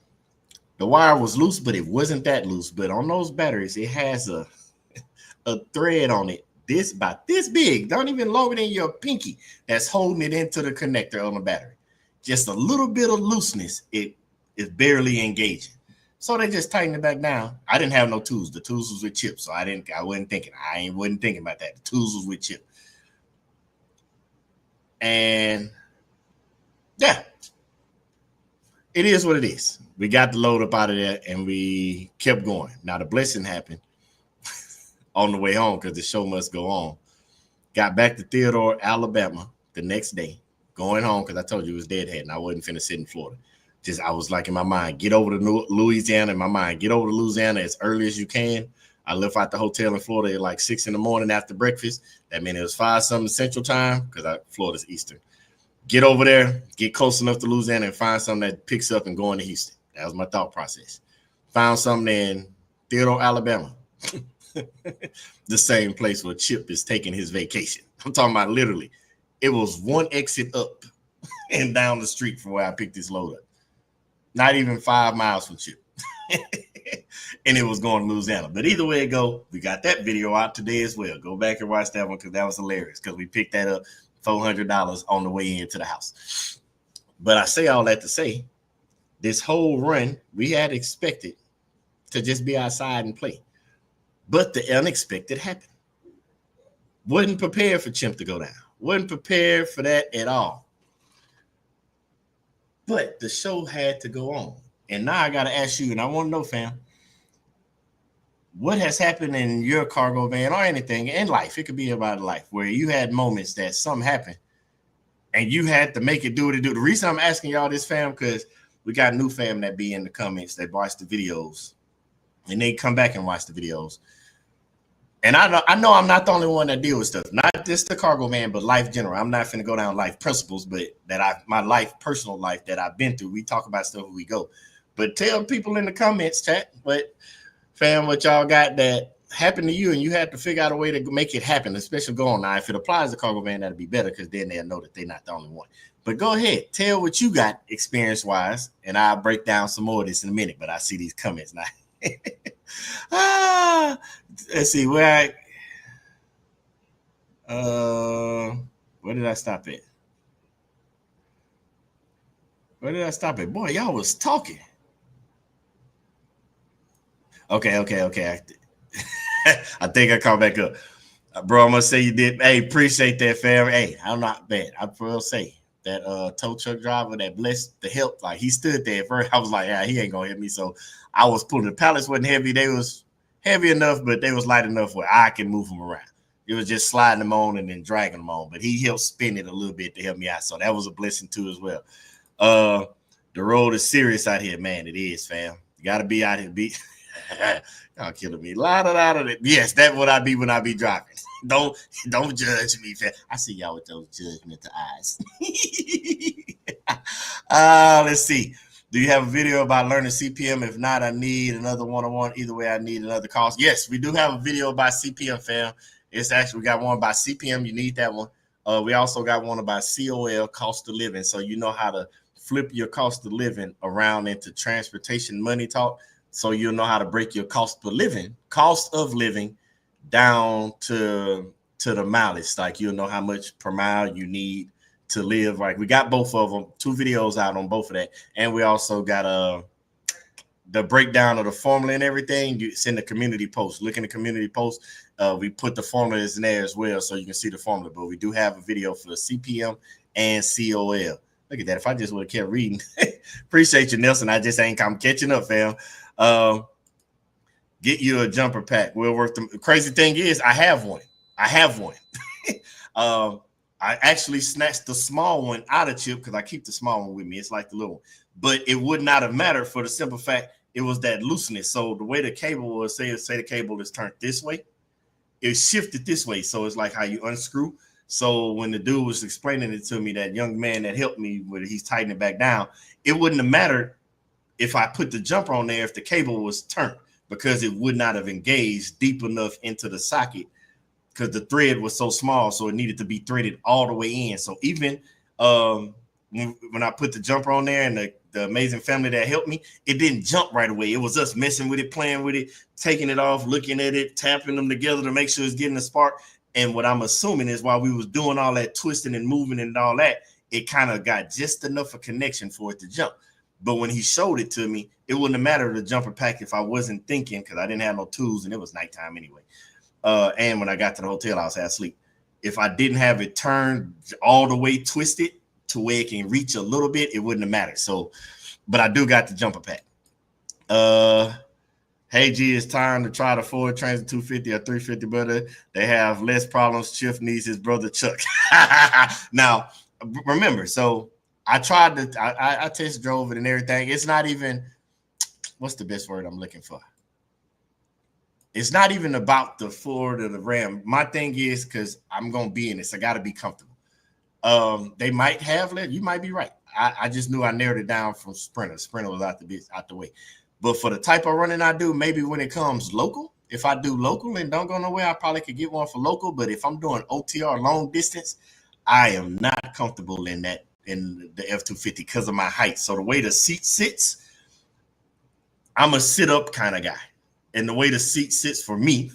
the wire was loose, but it wasn't that loose. But on those batteries, it has a thread on it about this big, not even longer than your pinky, that's holding it into the connector on the battery. Just a little bit of looseness, it is barely engaging. So they just tightened it back down. I didn't have no tools. The tools was with Chip, so I wasn't thinking. I wasn't thinking about that. The tools was with Chip. And yeah, it is what it is. We got the load up out of there and we kept going. Now the blessing happened on the way home because the show must go on. Got back to Theodore, Alabama the next day, going home because I told you it was deadhead and I wasn't finna sit in Florida. I was like in my mind, get over to Louisiana. In my mind, get over to Louisiana as early as you can. I left out the hotel in Florida at like 6 a.m. after breakfast. That meant it was 5-something Central Time because Florida's Eastern. Get over there, get close enough to Louisiana and find something that picks up and going to Houston. That was my thought process. Found something in Theodore, Alabama. The same place where Chip is taking his vacation. I'm talking about literally. It was one exit up and down the street from where I picked this load up. Not even 5 miles from Chip. And it was going to Louisiana. But either way it go, we got that video out today as well. Go back and watch that one because that was hilarious because we picked that up $400 on the way into the house. But I say all that to say, this whole run, we had expected to just be outside and play. But the unexpected happened. Wasn't prepared for Chimp to go down. Wasn't prepared for that at all. But the show had to go on. And now I got to ask you, and I want to know, fam, what has happened in your cargo van or anything in life? It could be about life where you had moments that something happened and you had to make it do what it do. The reason I'm asking y'all this, fam, because we got new fam that be in the comments that watch the videos and they come back and watch the videos. And I know I'm not the only one that deal with stuff, not just the cargo van, but life general. I'm not finna go down life principles, but my life, personal life that I've been through. We talk about stuff as we go. But tell people in the comments, chat, what y'all got that happened to you and you had to figure out a way to make it happen, especially going now. If it applies to cargo van, that'd be better because then they'll know that they're not the only one. But go ahead, tell what you got experience-wise, and I'll break down some more of this in a minute, but I see these comments now. Let's see where did I stop at? Where did I stop at? Boy, y'all was talking. Okay. I think I called back up. Bro, I'm gonna say you did. Hey, appreciate that, fam. Hey, I'm not bad. I will say that tow truck driver that blessed the help, like he stood there at first. I was like, yeah, he ain't gonna hit me. So I was pulling the pallets wasn't heavy. They was heavy enough, but they was light enough where I can move them around. It was just sliding them on and then dragging them on. But he helped spin it a little bit to help me out. So that was a blessing too as well. The road is serious out here, man. It is, fam. You gotta be out here. Y'all killing me. Yes, that's what I be when I be driving. Don't judge me, fam. I see y'all with those judgmental eyes. Let's see. Do you have a video about learning CPM? If not, I need another one-on-one. Either way, I need another course. Yes, we do have a video about CPM, fam. It's actually, we got one by CPM. You need that one. We also got one about COL, cost of living. So you know how to flip your cost of living around into transportation money talk. So you'll know how to break your cost of living down to the mileage. Like you'll know how much per mile you need to live. Like we got both of them, 2 videos out on both of that. And we also got the breakdown of the formula and everything. You send the community post. Look in the community post. We put the formulas in there as well, so you can see the formula. But we do have a video for the CPM and COL. Look at that. If I just would have kept reading. Appreciate you, Nelson. I'm catching up, fam. Get you a jumper pack. We'll work the crazy thing is I have one. I actually snatched the small one out of Chip because I keep the small one with me. It's like the little one. But it would not have mattered for the simple fact it was that looseness. So the way the cable was, say the cable is turned this way, it shifted this way. So it's like how you unscrew. So when the dude was explaining it to me, that young man that helped me with it, he's tightening it back down. It wouldn't have mattered if I put the jumper on there if the cable was turned, because it would not have engaged deep enough into the socket because the thread was so small. So it needed to be threaded all the way in. So even when I put the jumper on there and the amazing family that helped me, it didn't jump right away. It was us messing with it, playing with it, taking it off, looking at it, tapping them together to make sure it's getting a spark. And what I'm assuming is while we was doing all that twisting and moving and all that, it kind of got just enough of connection for it to jump. But when he showed it to me, it wouldn't have mattered the jumper pack if I wasn't thinking, because I didn't have no tools and it was nighttime anyway. And when I got to the hotel, I was half asleep. If I didn't have it turned all the way twisted to where it can reach a little bit, it wouldn't have mattered. So, but I do got the jumper pack. Hey G, it's time to try the Ford Transit 250 or 350, brother. They have less problems. Chief needs his brother Chuck. Now, remember, so I tried to, I test drove it and everything. It's not even, what's the best word I'm looking for? It's not even about the Ford or the Ram. My thing is, because I'm going to be in this, I got to be comfortable. They might have let, you might be right. I just knew I narrowed it down from Sprinter. Sprinter was out the way. But for the type of running I do, maybe when it comes local, if I do local and don't go nowhere, I probably could get one for local. But if I'm doing OTR long distance, I am not comfortable in that, in the F-250 because of my height. So the way the seat sits, I'm a sit up kind of guy. And the way the seat sits for me,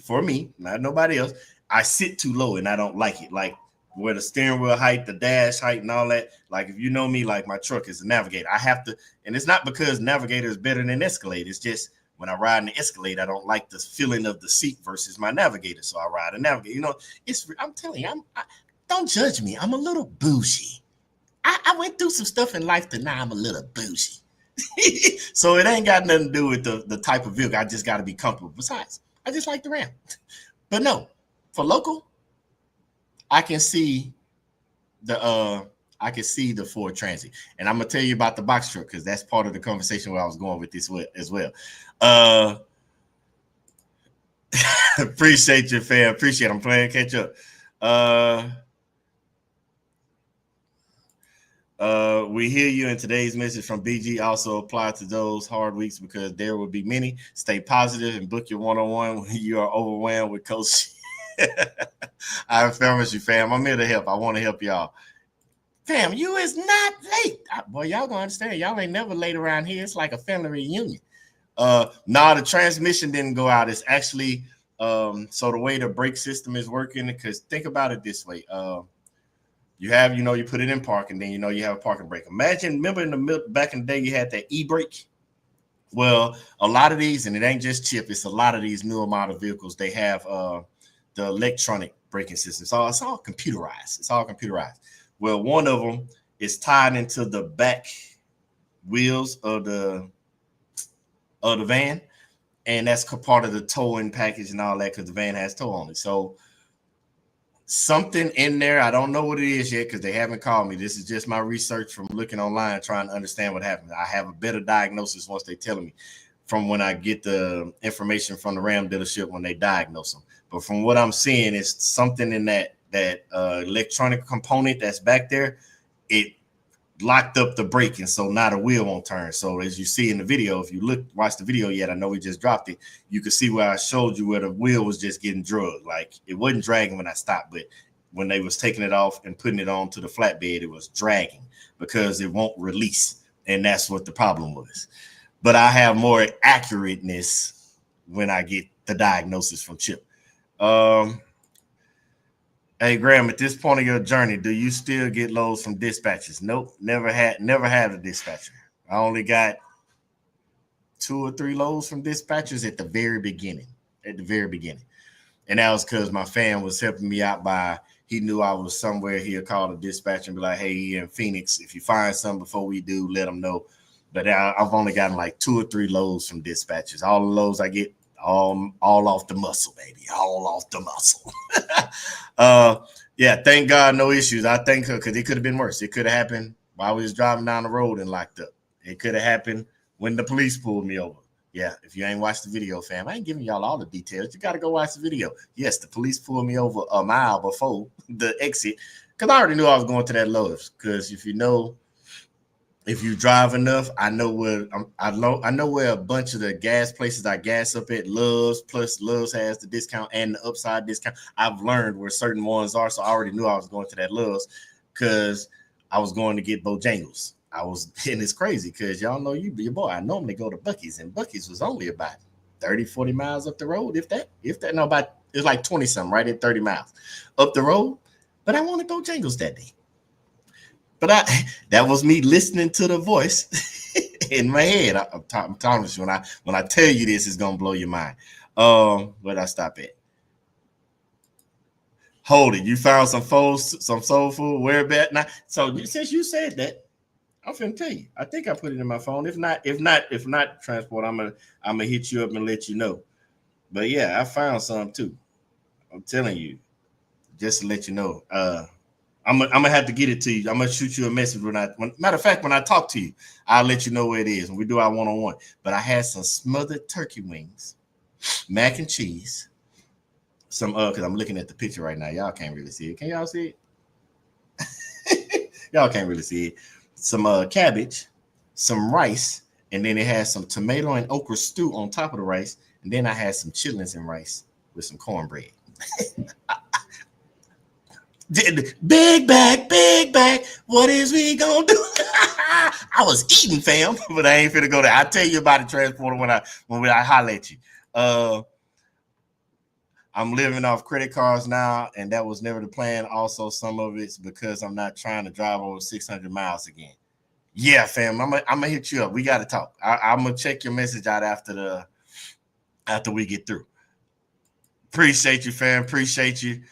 not nobody else, I sit too low and I don't like it. Like where the steering wheel height, the dash height and all that. Like if you know me, like my truck is a Navigator. I have to, and it's not because Navigator is better than Escalade. It's just when I ride in the Escalade, I don't like the feeling of the seat versus my Navigator. So I ride a Navigator. You know, I'm telling you, don't judge me. I'm a little bougie. I went through some stuff in life that now I'm a little bougie. So it ain't got nothing to do with the type of vehicle. I just got to be comfortable. Besides, I just like the Ram. But no, for local, I can see the Ford Transit. And I'm gonna tell you about the box truck because that's part of the conversation where I was going with this as well. Appreciate you, fam. Appreciate it. I'm playing catch up. We hear you, in today's message from BG also apply to those hard weeks because there will be many. Stay positive and book your one-on-one when you are overwhelmed with Coach. I promise you, fam. I'm here to help. I want to help y'all. Fam, you is not late. Boy, y'all gonna understand. Y'all ain't never late around here. It's like a family reunion. Nah, the transmission didn't go out. It's actually so the way the brake system is working, because think about it this way. You have, you put it in park, and then you have a parking brake. Remember in the back in the day, you had that e-brake. Well, a lot of these, and it ain't just Chip, it's a lot of these newer model vehicles. They have the electronic braking system. So it's all computerized. Well, one of them is tied into the back wheels of the van, and that's part of the towing package and all that because the van has tow on it. So something in there, I don't know what it is yet because they haven't called me. This is just my research from looking online, trying to understand what happened. I have a better diagnosis once they tell me from when I get the information from the Ram dealership when they diagnose them. But from what I'm seeing, it's something in that electronic component that's back there. It locked up the brake, and so now the wheel won't turn. So as you see in the video, if you watch the video yet, I know we just dropped it. You can see where I showed you where the wheel was just getting drugged. Like it wasn't dragging when I stopped, but when they was taking it off and putting it onto the flatbed, it was dragging because it won't release. And that's what the problem was. But I have more accurateness when I get the diagnosis from Chip. Hey Graham, at this point of your journey, do you still get loads from dispatchers? Nope, never had a dispatcher. I only got 2 or 3 loads from dispatchers at the very beginning. And that was because my fan was helping me out he knew I was somewhere. He'll call the dispatcher and be like, hey, he in Phoenix. If you find something before we do, let them know. But I've only gotten like 2 or 3 loads from dispatchers. All the loads I get, all off the muscle, baby. All off the muscle. Yeah, thank God, no issues. I thank her because it could have been worse. It could have happened while we was driving down the road and locked up. It could have happened when the police pulled me over. Yeah, if you ain't watched the video, fam, I ain't giving y'all all the details. You got to go watch the video. Yes, the police pulled me over a mile before the exit because I already knew I was going to that Love's. Because if you drive enough, I know where a bunch of the gas places I gas up at. Love's, plus Love's has the discount and the upside discount. I've learned where certain ones are, so I already knew I was going to that Love's because I was going to get Bojangles. And it's crazy because y'all know your boy. I normally go to Buc-ee's, and Buc-ee's was only about 30, 40 miles up the road, if that. No, it's like 20 something, right at 30 miles up the road. But I wanted Bojangles that day. But that was me listening to the voice in my head. I'm telling you, when I tell you this, it's gonna blow your mind. Where'd I stop at? Hold it. You found some soul food. Where about now? So since you said that, I'm finna tell you. I think I put it in my phone. If not, transport, I'm gonna hit you up and let you know. But yeah, I found some too. I'm telling you, just to let you know. I'm gonna have to get it to you. I'm gonna shoot you a message matter of fact, when I talk to you, I'll let you know where it is. And we do our one-on-one. But I had some smothered turkey wings, mac and cheese, some because I'm looking at the picture right now. Y'all can't really see it. Can y'all see it? Y'all can't really see it. Some cabbage, some rice, and then it has some tomato and okra stew on top of the rice. And then I had some chitlins and rice with some cornbread. Big back. What is we gonna do? I was eating, fam, but I ain't finna go there. I'll tell you about the transporter when I holler at you. I'm living off credit cards now, and that was never the plan. Also, some of it's because I'm not trying to drive over 600 miles again. Yeah, fam, I'm gonna hit you up. We gotta talk. I'm gonna check your message out after we get through. Appreciate you, fam. Appreciate you.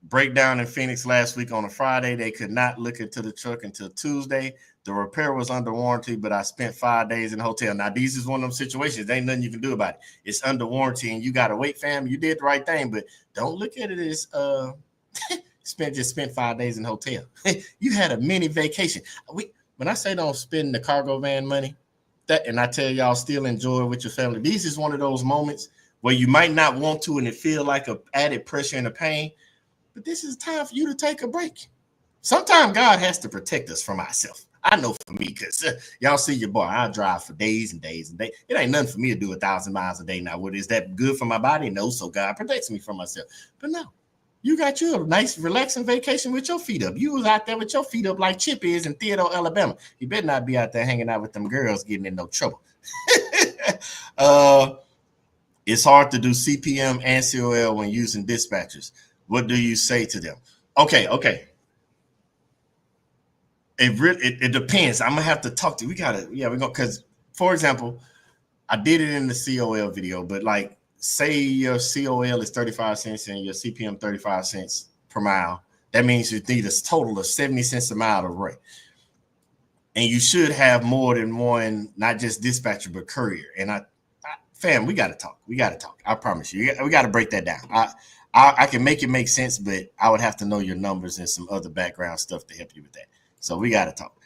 Breakdown in Phoenix last week on a Friday. They could not look into the truck until Tuesday. The repair was under warranty, but I spent 5 days in the hotel. Now, these is one of them situations. There ain't nothing you can do about it. It's under warranty, and you got to wait, fam. You did the right thing, but don't look at it as spent 5 days in the hotel. You had a mini vacation. When I say don't spend the cargo van money, and I tell y'all still enjoy it with your family, these is one of those moments where you might not want to, and it feel like a added pressure and a pain. But this is time for you to take a break. Sometimes God has to protect us from ourselves. I know for me, because y'all see your boy, I drive for days and days and days. It ain't nothing for me to do 1,000 miles a day now. What is that good for my body? No, so God protects me from myself. But no, you got you a nice, relaxing vacation with your feet up. You was out there with your feet up like Chip is in Theodore, Alabama. You better not be out there hanging out with them girls getting in no trouble. It's hard to do CPM and COL when using dispatchers. What do you say to them? Okay. It depends. I'm gonna have to talk to you. We're gonna, because for example, I did it in the COL video, but like say your COL is 35 cents and your CPM 35 cents per mile. That means you need a total of 70 cents a mile to run. And you should have more than one, not just dispatcher, but courier. And fam, we gotta talk. I promise you. We gotta break that down. I can make it make sense, but I would have to know your numbers and some other background stuff to help you with that. So we got to talk.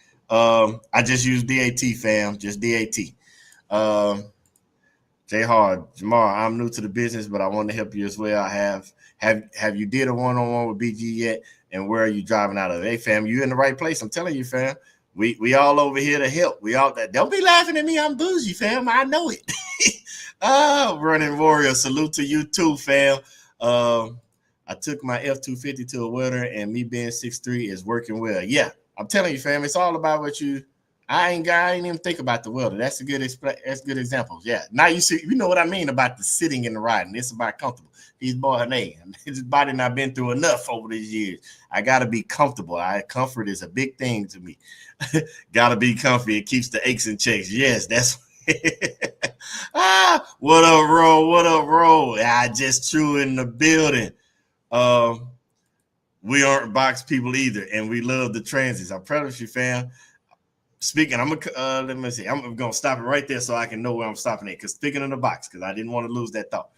I just use DAT, fam. Just DAT. J Hard, Jamal, I'm new to the business, but I want to help you as well. Have you did a one-on-one with BG yet? And where are you driving out of? Hey, fam, you in the right place. I'm telling you, fam. We all over here to help. Don't be laughing at me. I'm bougie, fam. I know it. Running Warrior, salute to you too, fam. I took my F-250 to a welder, and me being 6'3" is working well. Yeah, I'm telling you, fam, it's all about what you. I ain't even think about the welder. That's a good example. Yeah. Now you see, you know what I mean about the sitting in the riding. It's about comfortable. He's boy, hey, his body not been through enough over these years. I gotta be comfortable. Comfort is a big thing to me. Gotta be comfy. It keeps the aches and checks. Yes, that's what up, Ro? What up, Ro? I just true in the building. We aren't box people either, and we love the transits. I'm proud of you, fam. Speaking, I'm gonna let me see. I'm gonna stop it right there so I can know where I'm stopping at. Because speaking of the box, because I didn't want to lose that thought.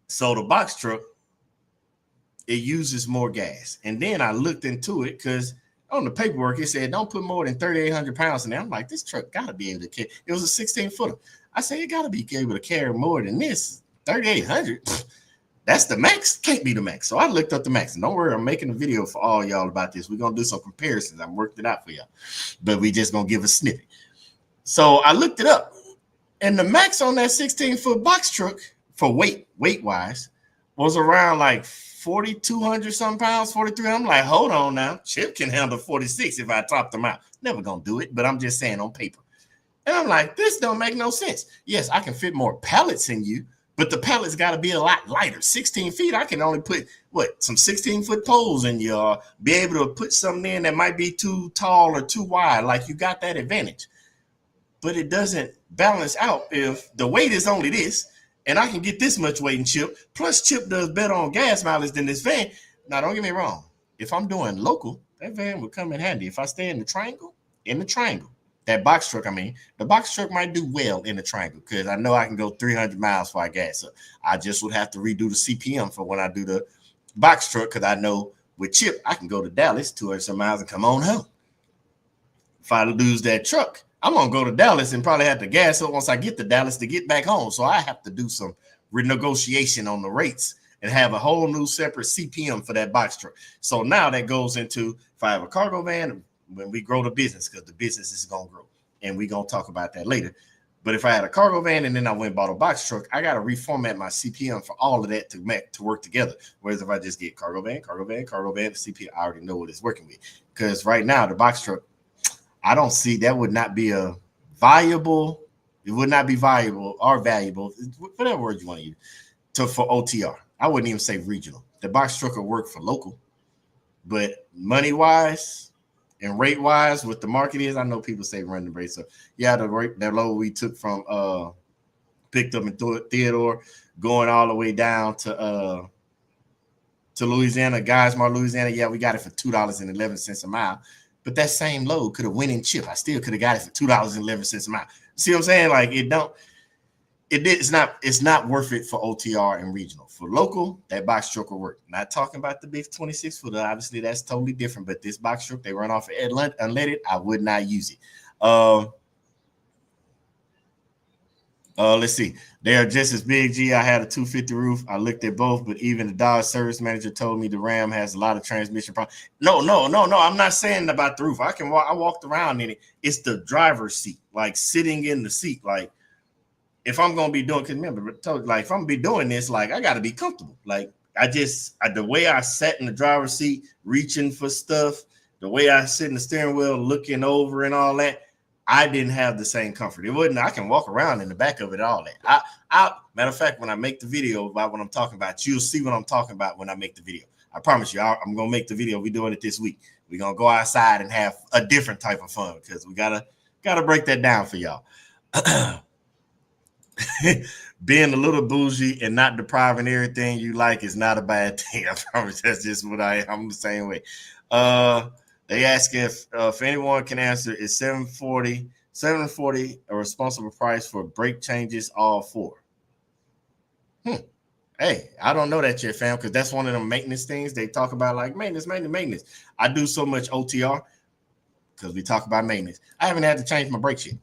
So the box truck, it uses more gas, and then I looked into it because on the paperwork it said don't put more than 3,800 pounds in there. I'm like, this truck gotta be able to carry. It was a 16-footer. I said it gotta be able to carry more than this. 3,800. That's the max. Can't be the max. So I looked up the max. And don't worry, I'm making a video for all y'all about this. We're going to do some comparisons. I'm working it out for y'all. But we just going to give a snippet. So I looked it up. And the max on that 16-foot box truck for weight-wise, was around like 4,200 some pounds, 43. I'm like, hold on now. Chip can handle 46 if I top them out. Never going to do it, but I'm just saying on paper. And I'm like, this don't make no sense. Yes, I can fit more pallets in you, but the pallets got to be a lot lighter. 16 feet, I can only put, some 16-foot poles in you, be able to put something in that might be too tall or too wide. Like, you got that advantage. But it doesn't balance out if the weight is only this, and I can get this much weight in Chip. Plus, Chip does better on gas mileage than this van. Now, don't get me wrong. If I'm doing local, that van would come in handy. If I stay in the triangle, that box truck, the box truck might do well in the triangle because I know I can go 300 miles before I gas up. I just would have to redo the CPM for when I do the box truck because I know with Chip, I can go to Dallas 200 some miles and come on home. If I lose that truck, I'm going to go to Dallas and probably have to gas up once I get to Dallas to get back home. So I have to do some renegotiation on the rates and have a whole new separate CPM for that box truck. So now that goes into if I have a cargo van, when we grow the business, because the business is going to grow. And we're going to talk about that later. But if I had a cargo van and then I went and bought a box truck, I got to reformat my CPM for all of that to work together. Whereas if I just get cargo van, the CPM, I already know what it's working with. Because right now, the box truck, I don't see that would not be it would not be viable or valuable, whatever word you want to use, for OTR. I wouldn't even say regional. The box truck will work for local. But money-wise, and rate-wise, what the market is, I know people say run the rate. So, yeah, the rate, that load we took from picked up in Theodore, going all the way down to Louisiana, Geismar, Louisiana. Yeah, we got it for $2.11 a mile. But that same load could have went in Chip. I still could have got it for $2.11 a mile. See what I'm saying? Like it's not worth it for OTR and regional. For local, that box truck will work. Not talking about the big 26-footer. Obviously, that's totally different. But this box truck, they run off of unleaded. I would not use it. Let's see. They are just as big. G, I had a 250 roof. I looked at both, but even the Dodge service manager told me the Ram has a lot of transmission problems. No. I'm not saying about the roof. I walked around in it. It's the driver's seat, like sitting in the seat, like. If I'm gonna be doing, because remember, like if I'm gonna be doing this, like I gotta be comfortable. Like the way I sat in the driver's seat, reaching for stuff, the way I sit in the steering wheel, looking over and all that, I didn't have the same comfort. It wasn't. I can walk around in the back of it, all that. Matter of fact, when I make the video about what I'm talking about, you'll see what I'm talking about when I make the video. I promise you, I'm gonna make the video. We're doing it this week. We're gonna go outside and have a different type of fun because we gotta break that down for y'all. Being a little bougie and not depriving everything you like is not a bad thing. I promise that's just what I'm the same way. They ask if anyone can answer, is $740 a responsible price for brake changes all four? Hey, I don't know that yet, fam, because that's one of them maintenance things they talk about, like maintenance. I do so much OTR because we talk about maintenance. I haven't had to change my brake yet.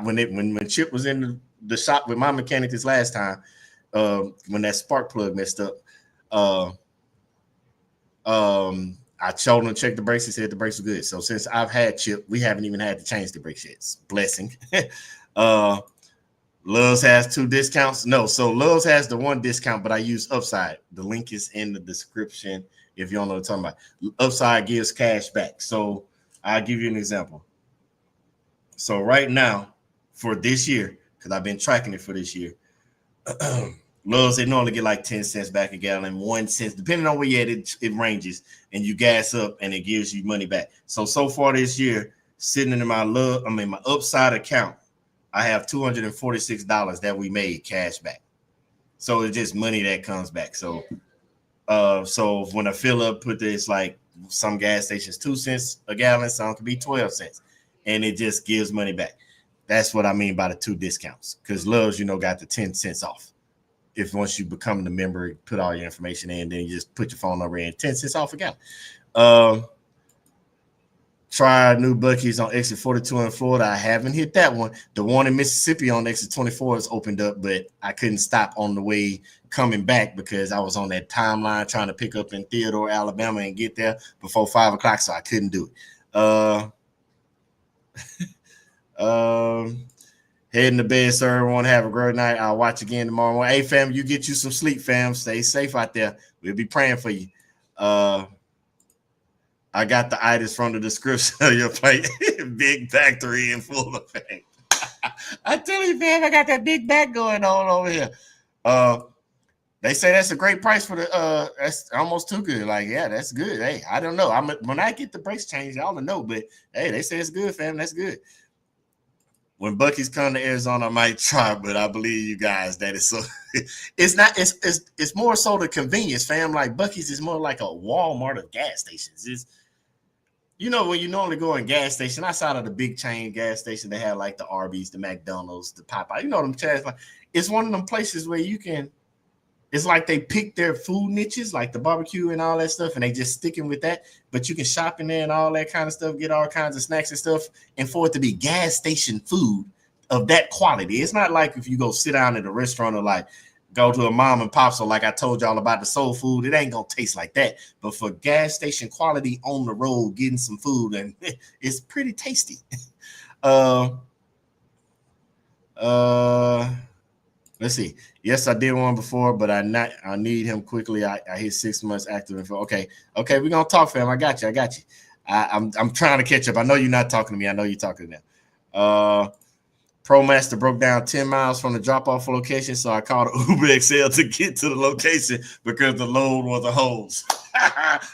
When Chip was in the shop with my mechanic this last time, when that spark plug messed up, I told him to check the brakes. He said the brakes were good. So since I've had Chip, we haven't even had to change the brakes yet. It's a blessing. Love's has 2 discounts. No, so Love's has the 1 discount, but I use Upside. The link is in the description if you don't know what I'm talking about. Upside gives cash back. So I'll give you an example. So right now, for this year, because I've been tracking it for this year, Love's, they normally get like 10 cents back a gallon, 1 cent, depending on where you're at, it ranges, and you gas up and it gives you money back. So far this year, sitting in my Upside account, I have $246 that we made cash back. So it's just money that comes back. So when I fill up, put this, like some gas stations 2 cents a gallon, some could be 12 cents, and it just gives money back. That's what I mean by the 2 discounts, because Love's, got the 10 cents off. If once you become the member, put all your information in, then you just put your phone number in, 10 cents off a gallon. Try new Buc-ee's on exit 42 in Florida. I haven't hit that one. The one in Mississippi on exit 24 is opened up, but I couldn't stop on the way coming back because I was on that timeline trying to pick up in Theodore, Alabama, and get there before 5 o'clock, so I couldn't do it. Heading to bed, sir. Everyone have a great night. I'll watch again tomorrow morning. Hey, fam, you get you some sleep, fam. Stay safe out there. We'll be praying for you. I got the itis from the description of your plate. Big factory in full effect. I tell you, fam, I got that big back going on over here. They say that's a great price for the that's almost too good. Like, yeah, that's good. Hey, I don't know. When I get the brakes changed, I don't know, but hey, they say it's good, fam. That's good. When Buc-ee's come to Arizona, I might try, but I believe you guys that it's so it's not it's more so the convenience, fam. Like Buc-ee's is more like a Walmart of gas stations. It's when you normally go in gas station outside of the big chain gas station, they have like the Arby's, the McDonald's, the Popeye. Them chairs. Like it's one of them places where you can. It's like they pick their food niches, like the barbecue and all that stuff, and they just sticking with that. But you can shop in there and all that kind of stuff, get all kinds of snacks and stuff. And for it to be gas station food of that quality, it's not like if you go sit down at a restaurant or like go to a mom and pop. So like I told y'all about the soul food, it ain't gonna taste like that. But for gas station quality on the road, getting some food, and it's pretty tasty. Let's see. Yes, I did one before, but I need him quickly. I hit 6 months active. Okay, we're gonna talk, fam. I got you. I'm trying to catch up. I know you're not talking to me. I know you're talking to them. ProMaster broke down 10 miles from the drop-off location, so I called Uber XL to get to the location because the load was a hose.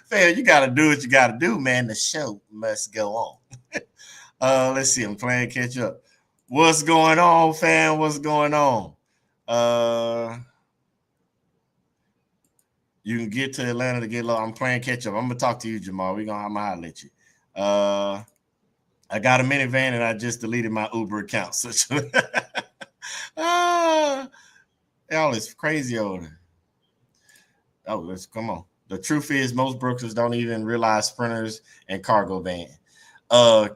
Fam, you gotta do what you gotta do, man. The show must go on. Let's see. I'm playing catch up. What's going on, fam? What's going on? You can get to Atlanta to get low. I'm playing catch up. I'm gonna talk to you, Jamal. I'm gonna holler at you. I got a minivan and I just deleted my Uber account. So y'all is crazy over there. Oh, let's come on. The truth is most brokers don't even realize sprinters and cargo van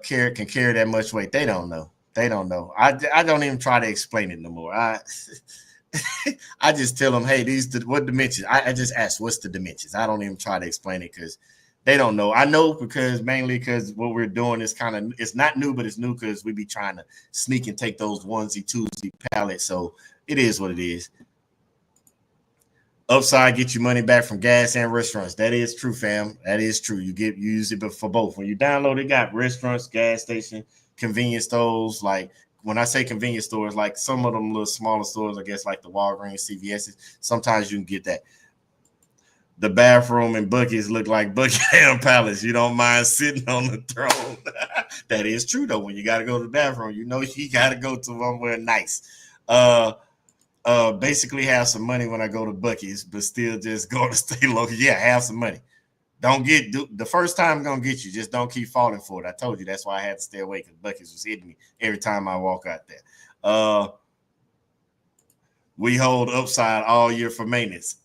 can carry that much weight. They don't know. I don't even try to explain it no more. I just tell them, hey, what dimensions? I just ask, what's the dimensions? I don't even try to explain it because they don't know. I know mainly because what we're doing is it's not new, but it's new because we be trying to sneak and take those onesie, twosie pallets. So it is what it is. Upside, get your money back from gas and restaurants. That is true, fam. That is true. You use it for both. When you download it, got restaurants, gas station, convenience stores. Like when I say convenience stores, like some of them little smaller stores, I guess like the Walgreens, CVS's, sometimes you can get that. The bathroom and Buc-ee's look like Buckingham Palace. You don't mind sitting on the throne. That is true, though. When you got to go to the bathroom, you got to go to somewhere nice. Basically have some money when I go to Buc-ee's, but still just go to stay local. Yeah, have some money. The first time I'm going to get you. Just don't keep falling for it. I told you that's why I had to stay away because Buc-ee's was hitting me every time I walk out there. We hold Upside all year for maintenance.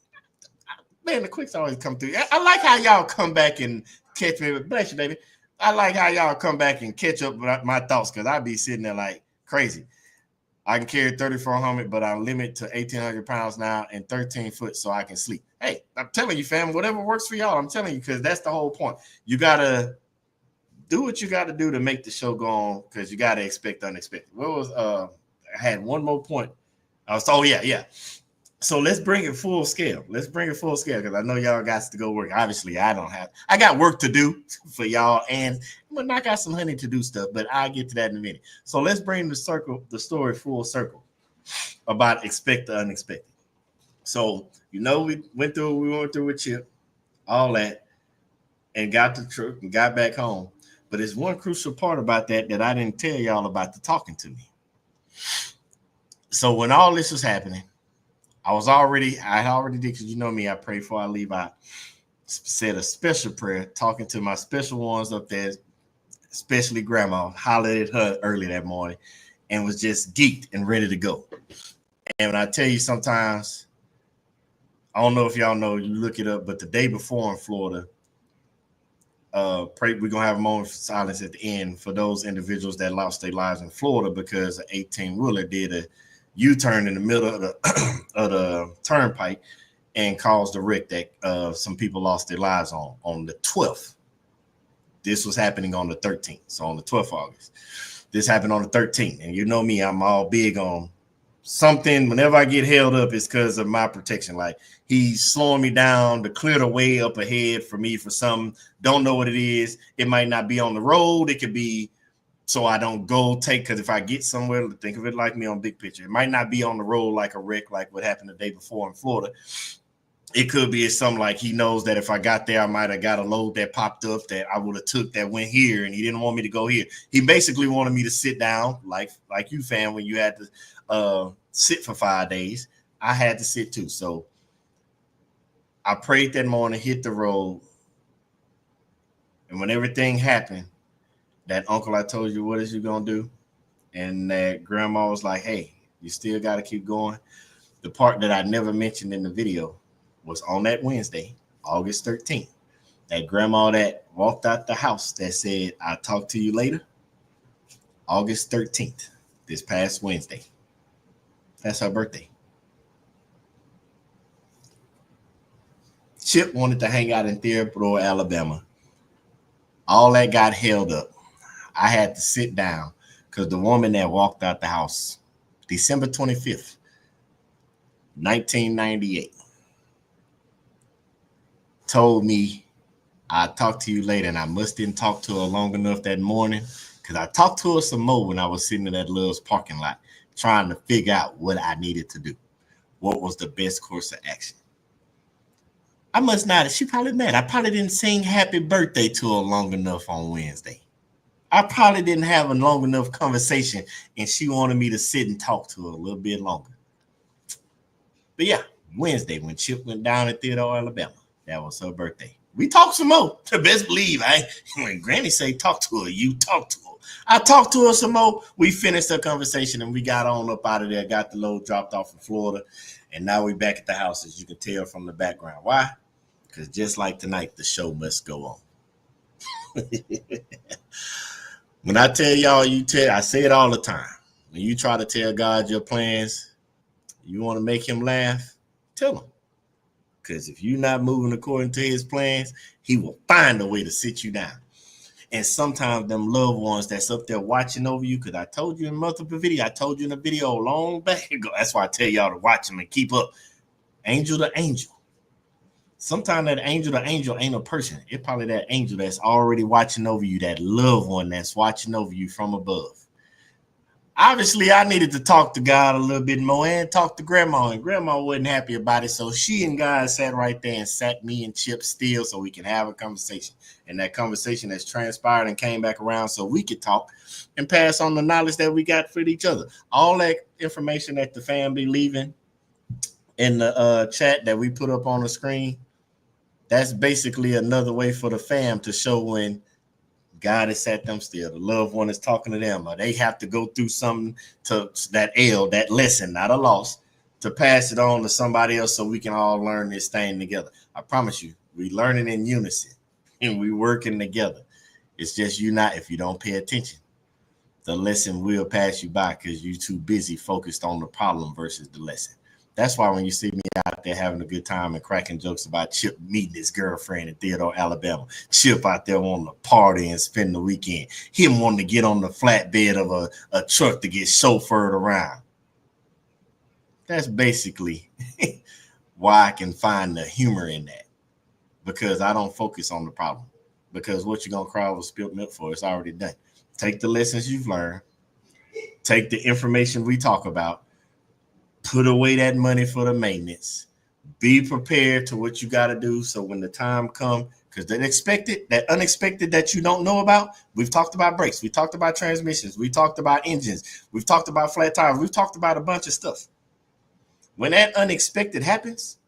Man, the quicks always come through. I like how y'all come back and catch me. Bless you, baby. I like how y'all come back and catch up with my thoughts because I be sitting there like crazy. I can carry 3,400, but I limit to 1,800 pounds now and 13 foot so I can sleep. Hey, I'm telling you, fam, whatever works for y'all, I'm telling you, because that's the whole point. You got to do what you got to do to make the show go on because you got to expect unexpected. What was had one more point. Yeah. So let's bring it full scale. Let's bring it full scale because I know y'all got to go work. Obviously, I don't have. I got work to do for y'all, and I got some honey to do stuff. But I'll get to that in a minute. So let's bring the story full circle about expect the unexpected. So we went through with Chip, all that, and got the truck and got back home. But there's one crucial part about that I didn't tell y'all about the talking to me. So when all this was happening, I had already did, because you know me, I pray before I leave. I said a special prayer, talking to my special ones up there, especially grandma, hollered at her early that morning and was just geeked and ready to go. And when I tell you sometimes, I don't know if y'all know, you look it up, but the day before in Florida, we're going to have a moment of silence at the end for those individuals that lost their lives in Florida because an 18-wheeler did a U-turn in the middle of the turnpike and caused a wreck that some people lost their lives on the 12th. This was happening on the 13th. So on the 12th of August, this happened on the 13th. And you know me, I'm all big on something. Whenever I get held up, it's because of my protection. Like he's slowing me down to clear the way up ahead for me for something. Don't know what it is. It might not be on the road. It could be so I don't because if I get somewhere, think of it like me on big picture. It might not be on the road like a wreck, like what happened the day before in Florida. It could be something like he knows that if I got there, I might have got a load that popped up that I would have took that went here, and he didn't want me to go here. He basically wanted me to sit down, like you, fam, when you had to sit for 5 days. I had to sit too. So I prayed that morning, hit the road, and when everything happened, that uncle I told you, what is you gonna do? And that grandma was like, hey, you still got to keep going. The part that I never mentioned in the video was on that Wednesday, August 13th, that grandma that walked out the house that said, I'll talk to you later, August 13th, this past Wednesday. That's her birthday. Chip wanted to hang out in Theodore, Alabama. All that got held up. I had to sit down because the woman that walked out the house, December 25th, 1998, told me I'll talk to you later, and I must didn't talk to her long enough that morning because I talked to her some more when I was sitting in that Love's parking lot trying to figure out what I needed to do. What was the best course of action? I must not. She probably mad. I probably didn't sing happy birthday to her long enough on Wednesday. I probably didn't have a long enough conversation, and she wanted me to sit and talk to her a little bit longer. But yeah, Wednesday when Chip went down at Theodore, Alabama, that was her birthday. We talked some more. To best believe, when Granny say talk to her, you talk to her. I talked to her some more. We finished the conversation and we got on up out of there, got the load dropped off in Florida, and now we're back at the house, as you can tell from the background. Why? Because just like tonight, the show must go on. When I tell y'all, I say it all the time. When you try to tell God your plans, you want to make him laugh, tell him. Because if you're not moving according to his plans, he will find a way to sit you down. And sometimes them loved ones that's up there watching over you, because I told you in multiple videos, I told you in a video long back ago. That's why I tell y'all to watch them and keep up. Angel to angel. Sometimes that angel to angel ain't a person. It's probably that angel that's already watching over you, that loved one that's watching over you from above. Obviously, I needed to talk to God a little bit more and talk to Grandma, and Grandma wasn't happy about it. So she and God sat right there and sat me and Chip still so we can have a conversation. And that conversation has transpired and came back around so we could talk and pass on the knowledge that we got for each other. All that information that the family leaving in the chat that we put up on the screen, that's basically another way for the fam to show when God has sat them still. The loved one is talking to them, or they have to go through something to that lesson, not a loss, to pass it on to somebody else so we can all learn this thing together. I promise you, we learning in unison and we working together. It's just if you don't pay attention, the lesson will pass you by because you're too busy focused on the problem versus the lesson. That's why when you see me out there having a good time and cracking jokes about Chip meeting his girlfriend in Theodore, Alabama, Chip out there wanting to party and spend the weekend, him wanting to get on the flatbed of a truck to get chauffeured around. That's basically why I can find the humor in that, because I don't focus on the problem. Because what you're gonna cry over spilt milk for, it's already done. Take the lessons you've learned, take the information we talk about, put away that money for the maintenance, be prepared to what you got to do. So when the time comes, because that unexpected that you don't know about, we've talked about brakes, we talked about transmissions, we talked about engines, we've talked about flat tires, we've talked about a bunch of stuff. When that unexpected happens,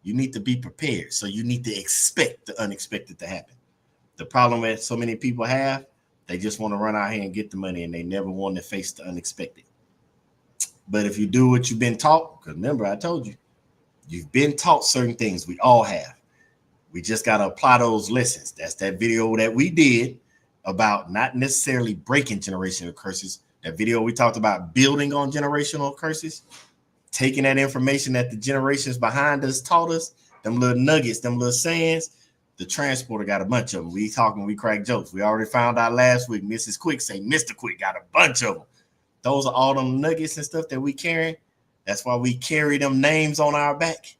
you need to be prepared. So you need to expect the unexpected to happen. The problem that so many people have, they just want to run out here and get the money, and they never want to face the unexpected. But if you do what you've been taught, because remember, I told you, you've been taught certain things. We all have. We just got to apply those lessons. That's that video that we did about not necessarily breaking generational curses. That video we talked about building on generational curses, taking that information that the generations behind us taught us, them little nuggets, them little sayings. The transporter got a bunch of them. We crack jokes. We already found out last week. Mrs. Quick say Mr. Quick got a bunch of them. Those are all them nuggets and stuff that we carry. That's why we carry them names on our back.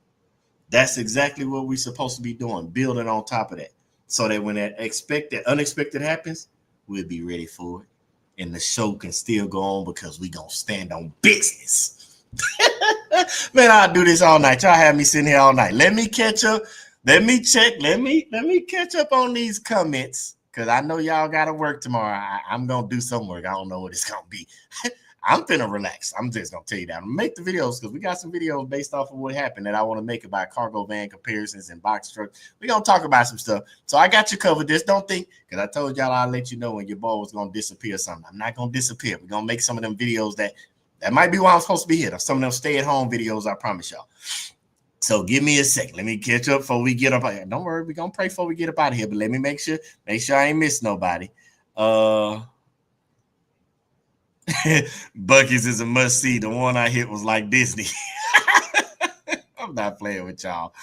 That's exactly what we're supposed to be doing, building on top of that. So that when that unexpected happens, we'll be ready for it. And the show can still go on because we gonna stand on business. Man, I'll do this all night. Y'all have me sitting here all night. Let me catch up. Let me check. Let me catch up on these comments, because I know y'all got to work tomorrow. I'm going to do some work. I don't know what it's going to be. I'm finna relax. I'm just going to tell you that. I'm going to make the videos because we got some videos based off of what happened that I want to make about cargo van comparisons and box trucks. We're going to talk about some stuff. So I got you covered. Just don't think, because I told y'all I'll let you know when your boy was going to disappear or something. I'm not going to disappear. We're going to make some of them videos that might be why I'm supposed to be here. Some of them stay-at-home videos, I promise y'all. So give me a second. Let me catch up before we get up out here. Don't worry, we're gonna pray before we get up out of here. But let me make sure I ain't miss nobody. Buc-ee's is a must-see. The one I hit was like Disney. I'm not playing with y'all.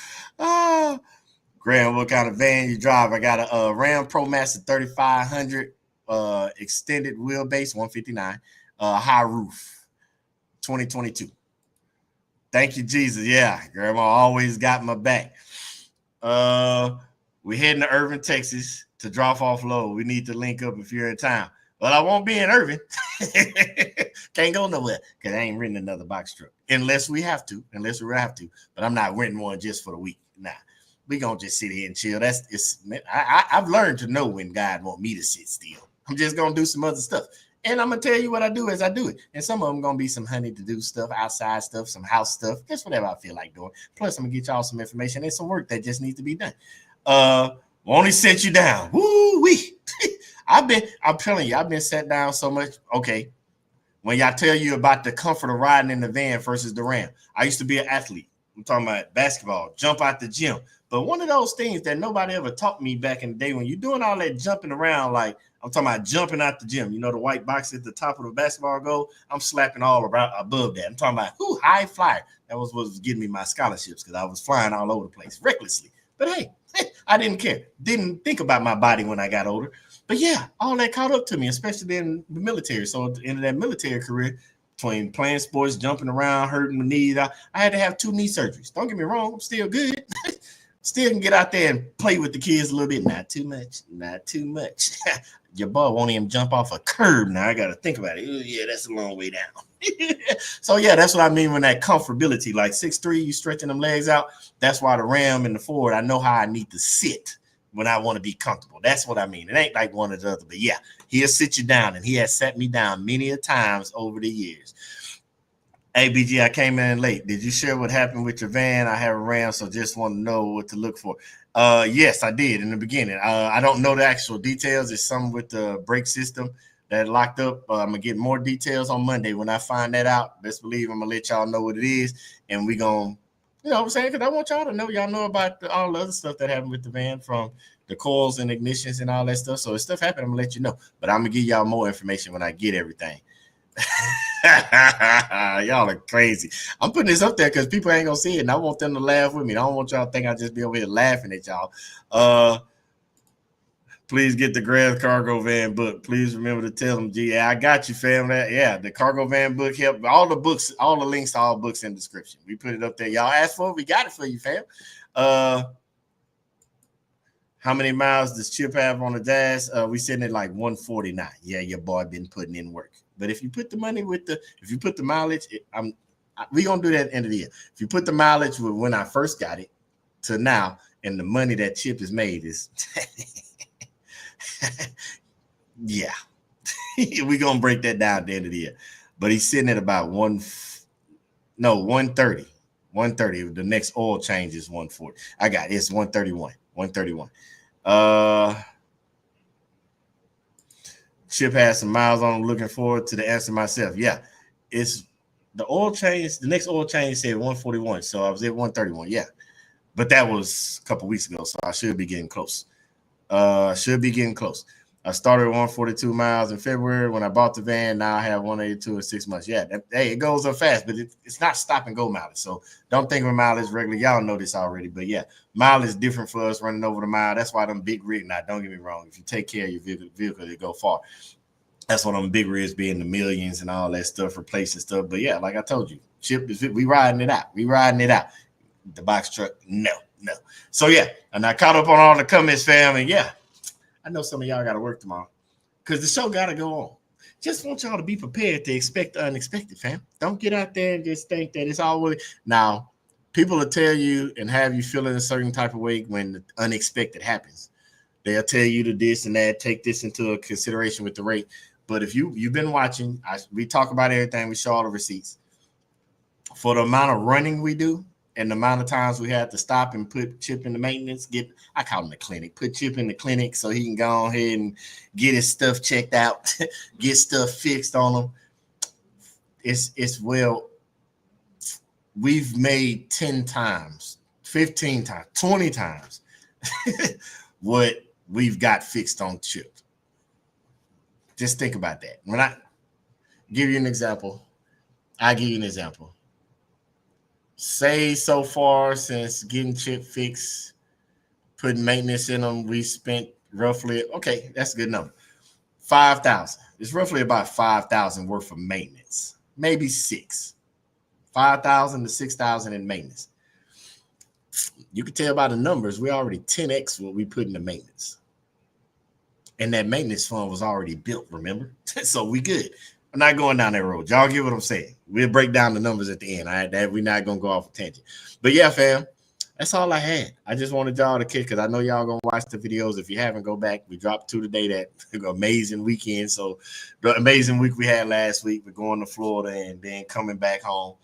Graham, what kind of van you drive? I got a Ram ProMaster 3500 extended wheelbase 159 high roof 2022. Thank you, Jesus. Yeah, Grandma always got my back. We're heading to Irving, Texas to drop off load. We need to link up if you're in town. Well, I won't be in Irving. Can't go nowhere because I ain't renting another box truck unless we have to. But I'm not renting one just for the week. Nah, we gonna just sit here and chill. I've learned to know when God want me to sit still. I'm just gonna do some other stuff. And I'm going to tell you what I do as I do it. And some of them going to be some honey to do stuff, outside stuff, some house stuff. Just whatever I feel like doing. Plus, I'm going to get y'all some information and some work that just needs to be done. Only set you down. Woo-wee. I'm telling you, I've been set down so much. Okay. When y'all tell you about the comfort of riding in the van versus the Ram. I used to be an athlete. I'm talking about basketball, jump out the gym. But one of those things that nobody ever taught me back in the day, when you're doing all that jumping around, like I'm talking about jumping out the gym, you know, the white box at the top of the basketball goal, I'm slapping all above that. I'm talking about high flyer. That was what was getting me my scholarships, because I was flying all over the place recklessly. But hey, I didn't care. Didn't think about my body when I got older. But yeah, all that caught up to me, especially in the military. So at the end of that military career, between playing sports, jumping around, hurting my knees, I had to have 2 knee surgeries. Don't get me wrong, I'm still good. Still can get out there and play with the kids a little bit. Not too much. Your boy won't even jump off a curb now. I got to think about it. Ooh, yeah, that's a long way down. So, yeah, that's what I mean when that comfortability, like 6'3", you stretching them legs out. That's why the Ram and the Ford, I know how I need to sit when I want to be comfortable. That's what I mean. It ain't like one or the other. But, yeah, he'll sit you down, and he has set me down many a times over the years. Hey, BG, I came in late. Did you share what happened with your van? I have a Ram, so just want to know what to look for. Yes, I did in the beginning. I don't know the actual details. It's something with the brake system that locked up. I'm going to get more details on Monday. When I find that out, best believe I'm going to let y'all know what it is. And we're going to, you know what I'm saying? Because I want y'all to know. Y'all know about all the other stuff that happened with the van, from the coils and ignitions and all that stuff. So if stuff happened, I'm going to let you know. But I'm going to give y'all more information when I get everything. Y'all are crazy. I'm putting this up there because people ain't gonna see it, and I want them to laugh with me. I don't want y'all to think I just be over here laughing at y'all. Please get the Grab Cargo Van book. Please remember to tell them, G, I got you, fam. The Cargo Van book help. All the books, all the links to all books in the description. We put it up there. Y'all asked for it. We got it for you, fam. How many miles does Chip have on the dash? We sitting at like 149. Yeah, your boy been putting in work. But if you put the money if you put the mileage, we gonna do that at the end of the year. If you put the mileage with when I first got it to now, and the money that Chip has made is, yeah, we gonna break that down at the end of the year. But he's sitting at about 130. 130. The next oil change is 140. I got it's 131. 131. Chip has some miles on him. Looking forward to the answer myself. Yeah, it's the oil change. The next oil change said 141, so I was at 131. Yeah, but that was a couple weeks ago, so I should be getting close. I started 142 miles in February when I bought the van. Now I have 182 in 6 months. Yeah, hey, it goes up fast, but it's not stop and go mileage. So don't think of mileage regularly. Y'all know this already, but yeah, mile is different for us running over the mile. That's why them big rig. Now, don't get me wrong. If you take care of your vehicle, it go far. That's what them big rigs be in the millions and all that stuff, replacing stuff. But yeah, like I told you, Chip is we riding it out. The box truck, no. So yeah, and I caught up on all the comments, fam, and yeah. I know some of y'all got to work tomorrow because the show got to go on. Just want y'all to be prepared to expect the unexpected, fam. Don't get out there and just think that it's always. Now, people will tell you and have you feeling a certain type of way when the unexpected happens. They'll tell you to this and that, take this into consideration with the rate. But if you've been watching, we talk about everything. We show all the receipts. For the amount of running we do, and the amount of times we had to stop and put Chip in the maintenance, I call him the clinic, put Chip in the clinic so he can go ahead and get his stuff checked out, get stuff fixed on him. It's well, we've made 10 times, 15 times, 20 times what we've got fixed on Chip. Just think about that. When I give you an example, Say so far since getting Chip fixed, putting maintenance in them, we spent roughly, okay, that's a good number, 5,000. It's roughly about 5,000 worth of maintenance, maybe 5,000 to 6,000 in maintenance. You can tell by the numbers, we already 10x what we put in the maintenance. And that maintenance fund was already built, remember? So we good. I'm not going down that road. Y'all get what I'm saying. We'll break down the numbers at the end. All right, that we're not gonna go off a tangent. But yeah, fam, that's all I had. I just wanted y'all to kick because I know y'all gonna watch the videos. If you haven't, go back. We dropped 2 today. That amazing weekend. So the amazing week we had last week. We're going to Florida and then coming back home.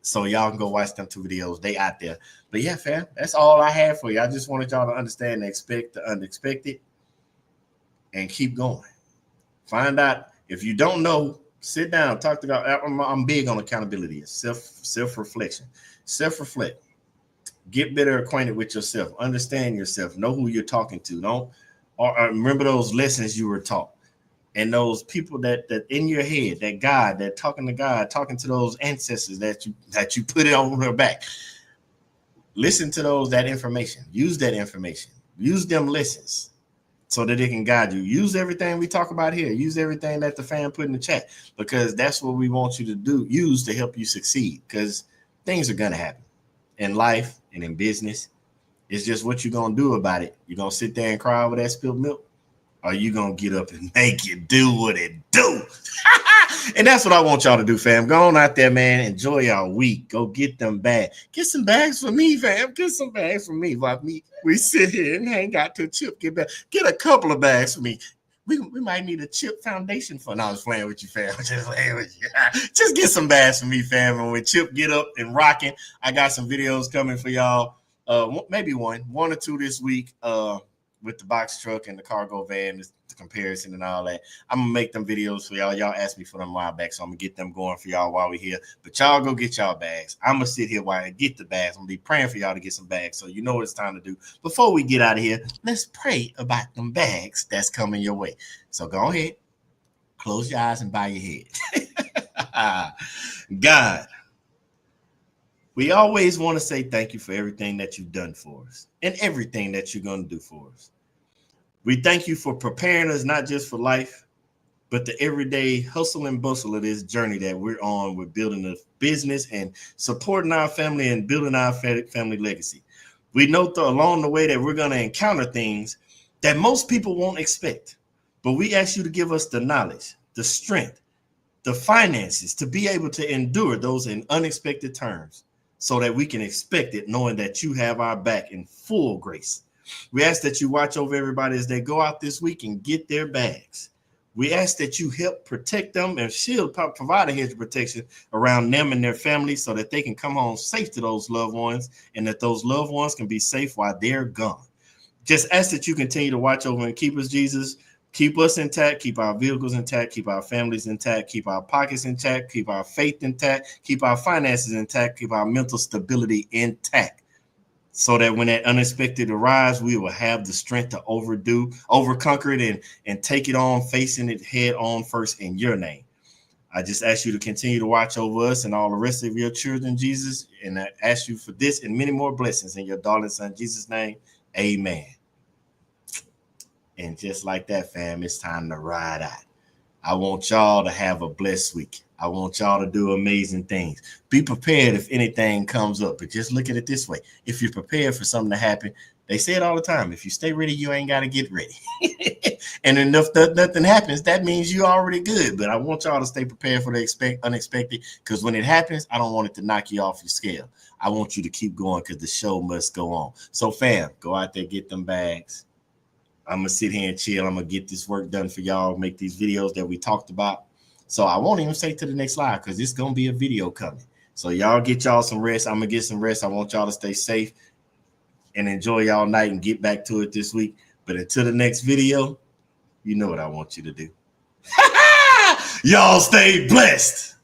So y'all can go watch them 2 videos. They out there. But yeah, fam, that's all I had for you. I just wanted y'all to understand and expect the unexpected and keep going. Find out. If you don't know, sit down, talk to God. I'm big on accountability, self-reflection. Self-reflect. Get better acquainted with yourself. Understand yourself. Know who you're talking to. Remember those lessons you were taught. And those people that in your head, that God, that talking to God, talking to those ancestors that you put it on their back. Listen to that information. Use that information. Use them lessons. So that it can guide you. Use everything we talk about here. Use everything that the fan put in the chat because that's what we want you to do. Use to help you succeed because things are going to happen in life and in business. It's just what you're going to do about it. You're going to sit there and cry over that spilled milk or you going to get up and make it do what it do. And that's what I want y'all to do, fam. Go on out there, man. Enjoy y'all week. Go get them bags. Get some bags for me, fam. Get some bags for me. While we sit here and hang out to Chip. Get a couple of bags for me. We might need a Chip Foundation fund. I was playing with you, fam. Just playing with you. Just get some bags for me, fam. And when Chip get up and rocking, I got some videos coming for y'all. Maybe one or two this week. With the box truck and the cargo van, the comparison and all that. I'm gonna make them videos for y'all. Y'all asked me for them a while back, so I'm gonna get them going for y'all while we're here. But y'all go get y'all bags. I'm gonna sit here while I get the bags. I'm gonna be praying for y'all to get some bags. So you know what it's time to do. Before we get out of here, let's pray about them bags that's coming your way. So go ahead, close your eyes and bow your head. God, we always want to say thank you for everything that you've done for us and everything that you're going to do for us. We thank you for preparing us not just for life, but the everyday hustle and bustle of this journey that we're on with building a business and supporting our family and building our family legacy. We know along the way that we're going to encounter things that most people won't expect, but we ask you to give us the knowledge, the strength, the finances to be able to endure those in unexpected terms so that we can expect it knowing that you have our back in full grace. We ask that you watch over everybody as they go out this week and get their bags. We ask that you help protect them and shield, provide a hedge of protection around them and their families so that they can come home safe to those loved ones and that those loved ones can be safe while they're gone. Just ask that you continue to watch over and keep us, Jesus. Keep us intact, keep our vehicles intact, keep our families intact, keep our pockets intact, keep our faith intact, keep our finances intact, keep our mental stability intact. So that when that unexpected arrives, we will have the strength to overconquer it and take it on, facing it head on first in your name. I just ask you to continue to watch over us and all the rest of your children, Jesus. And I ask you for this and many more blessings in your darling son, Jesus' name. Amen. And just like that, fam, it's time to ride out. I want y'all to have a blessed week. I want y'all to do amazing things. Be prepared if anything comes up, but just look at it this way. If you're prepared for something to happen, they say it all the time. If you stay ready, you ain't got to get ready. And if nothing happens, that means you're already good. But I want y'all to stay prepared for the unexpected, because when it happens, I don't want it to knock you off your scale. I want you to keep going because the show must go on. So, fam, go out there, get them bags. I'm going to sit here and chill. I'm going to get this work done for y'all, make these videos that we talked about. So I won't even say to the next slide because it's going to be a video coming. So y'all get y'all some rest. I'm going to get some rest. I want y'all to stay safe and enjoy y'all night and get back to it this week. But until the next video, you know what I want you to do. Y'all stay blessed.